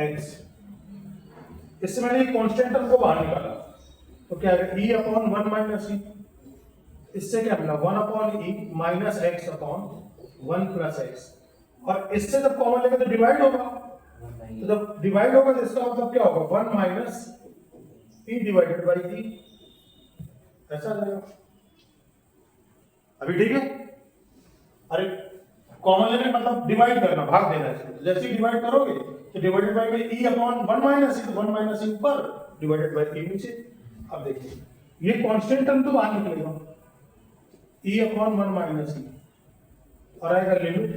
S1: x, इससे मैंने एक कांस्टेंट टर्म को बाहर निकाला तो क्या है e अपॉन 1 माइनस e, इससे क्या मिला 1 upon e minus x upon 1 plus x, और इससे जब कॉमन लेंगे तो डिवाइड होगा, तो जब डिवाइड होगा तो इसका मतलब क्या होगा 1 minus e divided by e, ऐसा आ जाएगा। अभी ठीक है, अरे कॉमन लेने मतलब डिवाइड करना, भाग देना है, तो जैसे ही डिवाइड करोगे तो divided by e upon 1 minus e, तो 1 माइनस e ऊपर डिवाइडेड बाई e नीचे। अब देखिए ये कांस्टेंट टर्म तो बाहर निकलेगा e अपॉन 1 माइनस e, और आएगा limit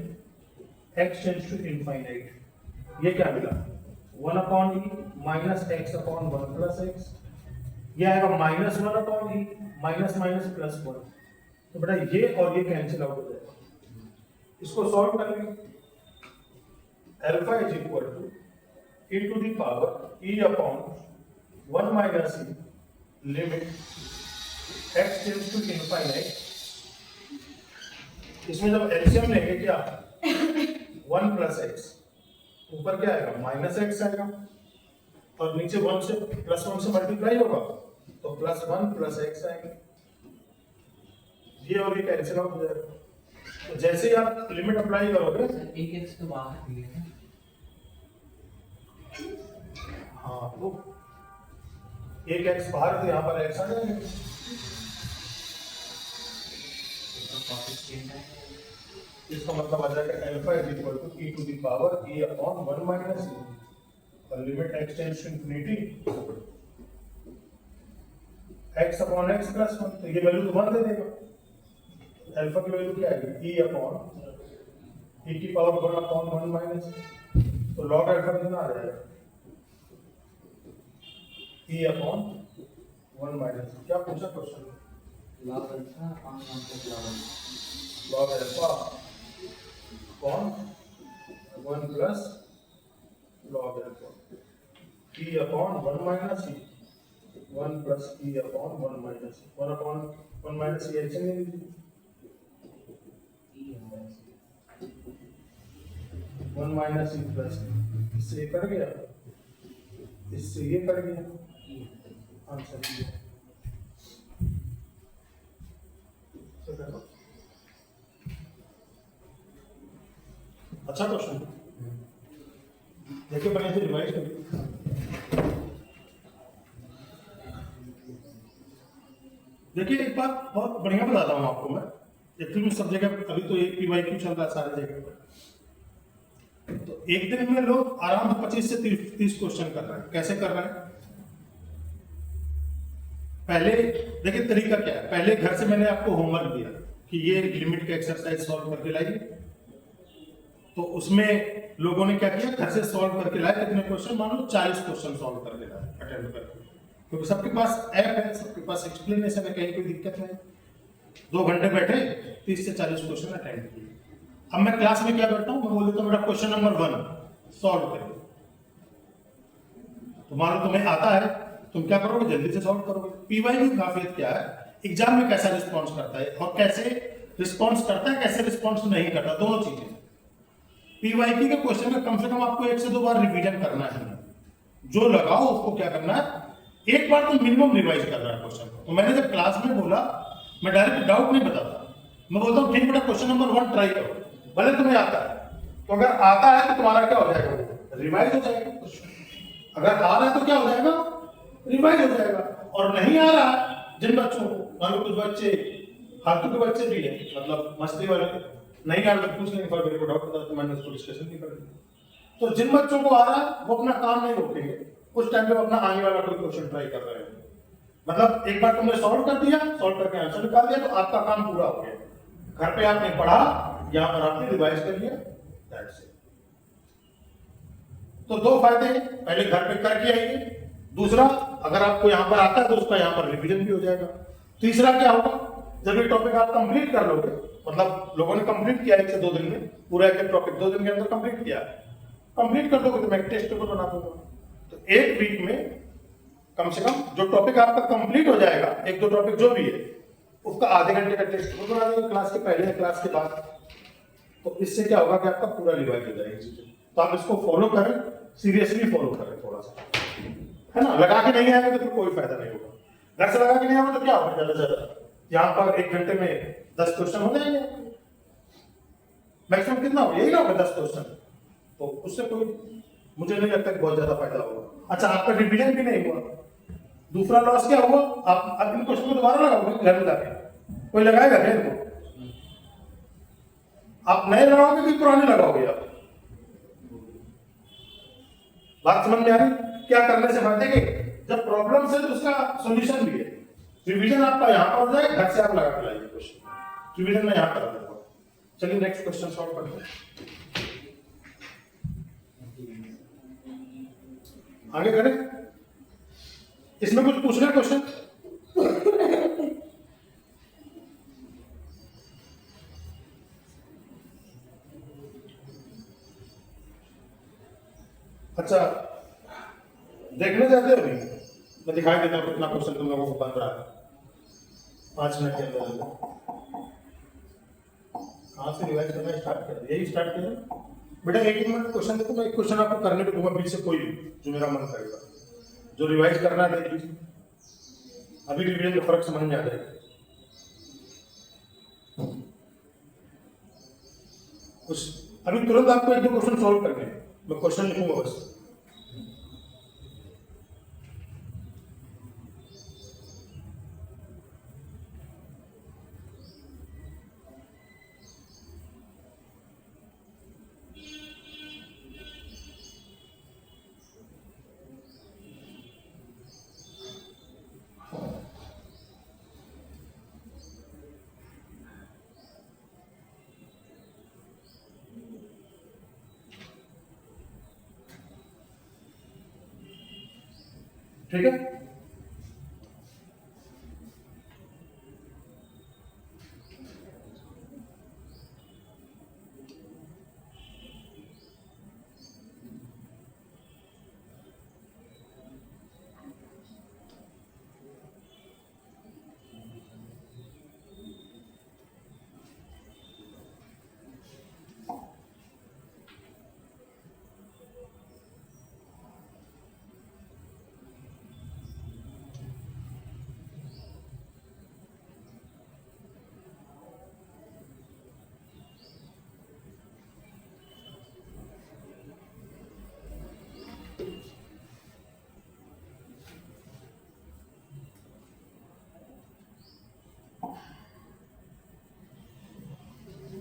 S1: x tends to infinite, ये क्या मिला 1 upon e minus x upon 1 plus x, ये आएगा -1/e, माइनस माइनस प्लस 1। तो बेटा ये और ये कैंसिल आउट हो जाएगा। इसको सॉल्व करेंगे। Alpha is equal to e to the power e upon 1 minus e limit x tends to infinite. इसमें जब एलसीएम लेंगे क्या 1 प्लस एक्स, ऊपर क्या आएगा -x आएगा और नीचे 1 से +1 से मल्टीप्लाई होगा तो +1 प्लस x आएगा। ये और ये कैंसिल आउट हो जाएगा। तो जैसे ही आप लिमिट अप्लाई करोगे,
S2: एक एक्स तो बाहर भी है ना।
S1: हाँ तो एक x बाहर तो यहाँ पर x आ जाएगा।
S2: तो कोएफिशिएंट है
S1: इसका मतलब आ जाएगा alpha is equal to e to the power e upon 1 minus e और limit x tends to infinity x upon x plus 1। तो ये वैल्यू तो 1 दे देगा। अल्फा की वैल्यू क्या आएगी e अपॉन e की पावर 1 अपॉन 1 माइनस। तो लॉग अल्फा कितना आ जाएगा e अपॉन 1 माइनस। क्या पूछा question?
S2: Log alpha upon 1 plus
S1: log alpha upon 1 plus log alpha e upon 1 minus e 1 plus e upon 1 minus 1 upon 1 minus e ऐसे नहीं लीजिए। 1 minus e plus इससे ये कट गया, इससे ये कट गया, आंसर ये। अच्छा क्वेश्चन देखिए, बढ़िया से रिवाइज करिए। देखिए एक बात बहुत बढ़िया बताता हूँ आपको मैं। एक्चुअली सब जगह अभी तो एक PYQ चल रहा है सारे जगह पर। तो एक दिन में लोग आराम से 25 से 30 क्वेश्चन कर रहे हैं। कैसे कर रहे हैं? पहले देखिए तरीका क्या है। पहले घर से मैंने आपको होमवर्क दिया कि ये लिमिट का एक्सरसाइज सॉल्व करके लाइए। तो उसमें लोगों ने क्या किया, घर से सॉल्व करके लाए। कितने क्वेश्चन? मान लो 40 क्वेश्चन सॉल्व करके लाए अटेम्प्ट करके, क्योंकि सबके पास ऐप है, सबके पास एक्सप्लेनेशन है, कहीं कोई दिक्कत नहीं। 2 घंटे बैठे 30 से 40 क्वेश्चन अटेम्प्ट किए। अब मैं क्लास में क्या करता हूँ, मैं बोल देता हूँ बेटा क्वेश्चन नंबर 1 सॉल्व करिए। तो मान लो तुम्हें आता है, तुम क्या करोगे, जल्दी से सॉल्व करोगे। PYQ की खासियत क्या है, एग्जाम में कैसा रिस्पॉन्स करता है और कैसे रिस्पॉन्स करता है, कैसे रिस्पॉन्स नहीं करता, दोनों चीजें। PYQ के क्वेश्चन में कम से कम आपको 1 से 2 बार रिवीजन करना है। जो लगाओ उसको क्या करना है, एक बार तो मिनिमम रिवाइज करना है क्वेश्चन को। तो मैंने जब क्लास में बोला, मैं डायरेक्ट डाउट नहीं बताता, मैं बोलता हूँ ठीक बेटा क्वेश्चन नंबर 1 ट्राई करो, भले तुम्हें आता है। तो अगर आता है तो तुम्हारा क्या हो जाएगा, रिवाइज हो जाएगा। अगर आ रहा है तो क्या हो जाएगा, रिवाइज हो जाएगा। और नहीं आ रहा है, जिन बच्चों को, मान लो कुछ बच्चे फालतू के बच्चे भी हैं, मतलब मस्ती वाले, नहीं आ रहा तो पूछ लेंगे, मेरे को डाउट बता, तो मैंने उसको डिस्कशन नहीं कर दिया। तो जिन बच्चों को आ रहा है वो अपना काम नहीं रोकेंगे, उस टाइम पे अपना आने वाला कोई क्वेश्चन ट्राई कर रहे हैं। मतलब एक बार तुमने सॉल्व कर दिया, सॉल्व करके आंसर निकाल दिया, तो आपका काम पूरा हो गया। घर पे आपने पढ़ा, यहाँ पर आपने रिवाइज कर लिया, दैट्स इट। तो 2 फायदे हैं, पहले घर पे करके आइए, दूसरा अगर आपको यहाँ पर आता है तो उसका यहाँ पर रिवीजन भी हो जाएगा। तीसरा क्या होगा, जब ये टॉपिक आप कंप्लीट कर लोगे, मतलब लोगों ने कंप्लीट किया 1 से 2 दिन में, पूरा एक टॉपिक 2 दिन के अंदर कंप्लीट किया, कंप्लीट कर दोगे तो मैं टेस्ट पेपर बना दूंगा। तो 1 वीक में कम से कम जो टॉपिक आपका कंप्लीट हो जाएगा, 1-2 टॉपिक जो भी है, उसका आधे घंटे का टेस्ट पेपर बना देंगे, क्लास के पहले या क्लास के बाद। तो इससे क्या होगा कि आपका पूरा रिवाइज हो जाएगा चीजें। तो आप इसको फॉलो करें, सीरियसली फॉलो करें थोड़ा सा, है ना। लगा के नहीं आएंगे तो फिर कोई फायदा नहीं होगा। घर से लगा के नहीं आएंगे तो क्या होगा, ज्यादा से ज्यादा यहाँ पर 1 घंटे में 10 क्वेश्चन हो जाएंगे, मैक्सिमम कितना हो, यही ना होगा 10 क्वेश्चन। तो उससे कोई मुझे नहीं लगता कि बहुत ज्यादा फायदा होगा। अच्छा, आपका रिवीजन भी नहीं हुआ, दूसरा लॉस क्या हुआ, आप इन क्वेश्चन को दोबारा लगाओगे घर में जाके, कोई लगाएगा क्या इनको? आप नए लगाओगे कि पुराने लगाओगे? आप बात समझ में आ रही? क्या करने से फायदे के, जब प्रॉब्लम है तो उसका सॉल्यूशन भी है। रिवीजन आपका यहाँ पर हो जाएगा, घर से आप लगा के लाइए क्वेश्चन, रिवीजन में यहाँ करा देता हूँ। चलिए नेक्स्ट क्वेश्चन सॉल्व करते हैं, आगे करें। इसमें कुछ पूछना क्वेश्चन? अच्छा, देखने जाते हो नहीं? मैं दिखाई देता हूँ कितना क्वेश्चन तुम लोगों को बन रहा है 5 मिनट के अंदर। कहाँ से रिवाइज करना स्टार्ट कर? यही स्टार्ट किया बेटा। 1 मिनट क्वेश्चन देखो, मैं एक क्वेश्चन आपको करने को दूंगा बीच से, कोई भी जो मेरा मन करेगा, जो रिवाइज करना है देख लीजिए। अभी रिवीजन का फर्क समझ में आ जाएगा। कुछ अभी तुरंत आपको 1-2 क्वेश्चन सॉल्व करने हैं। मैं क्वेश्चन लिखूंगा बस। ठीक है,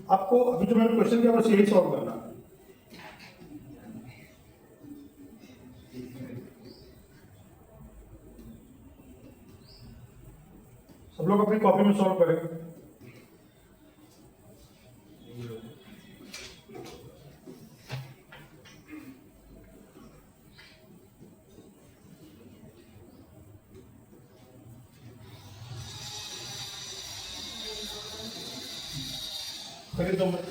S1: आपको अभी जो मैंने क्वेश्चन किया बस यही सॉल्व करना है। सब लोग अपनी कॉपी में सॉल्व करेंगे। करिए 2 मिनट।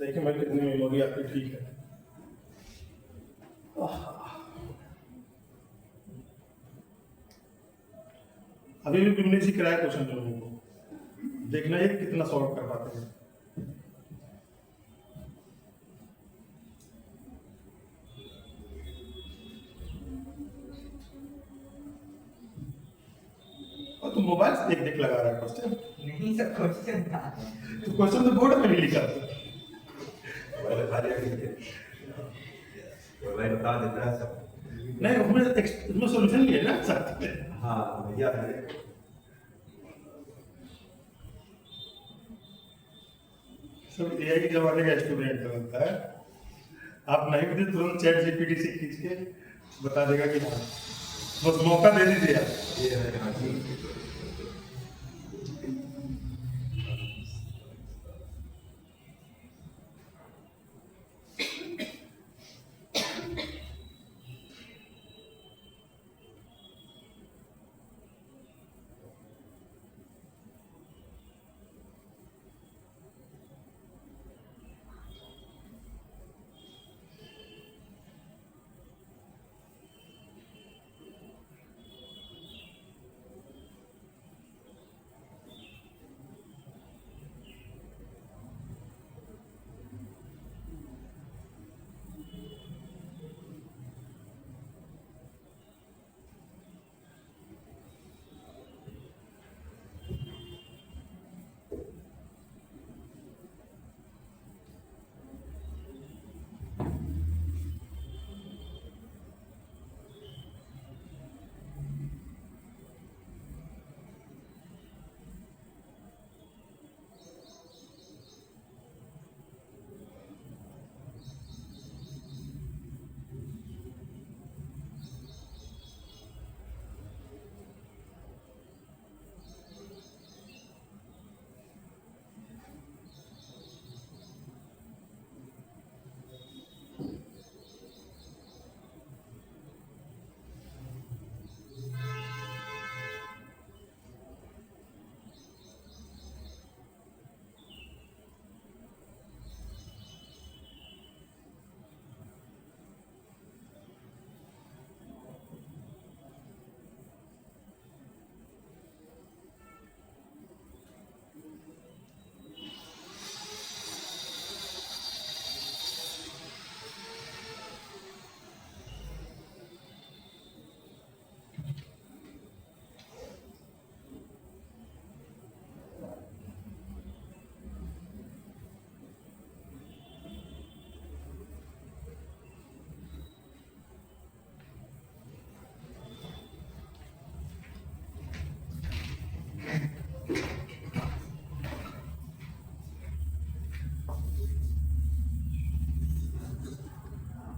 S1: देखिए मैं कितनी मेमोरी आपकी ठीक है। अभी भी तुमने इसी कराया क्वेश्चन तुम लोगों को, देखना ये कितना सॉल्व कर पाते हैं। और तुम मोबाइल से देख देख लगा रहा है क्वेश्चन।
S2: नहीं सर, क्वेश्चन था।
S1: तो क्वेश्चन तो बोर्ड में नहीं लिखा था।
S5: मैं बता देता है सब।
S1: नहीं उसमें सॉल्यूशन भी है ना साथ में।
S5: हाँ भैया है।
S1: सब एआई के जमाने का स्टूडेंट होता है। आप नहीं भी तो तुरंत चैट जीपीटी से खींच के बता देगा कि हाँ, बस मौका दे दीजिए आप।
S5: ये है हाँ जी।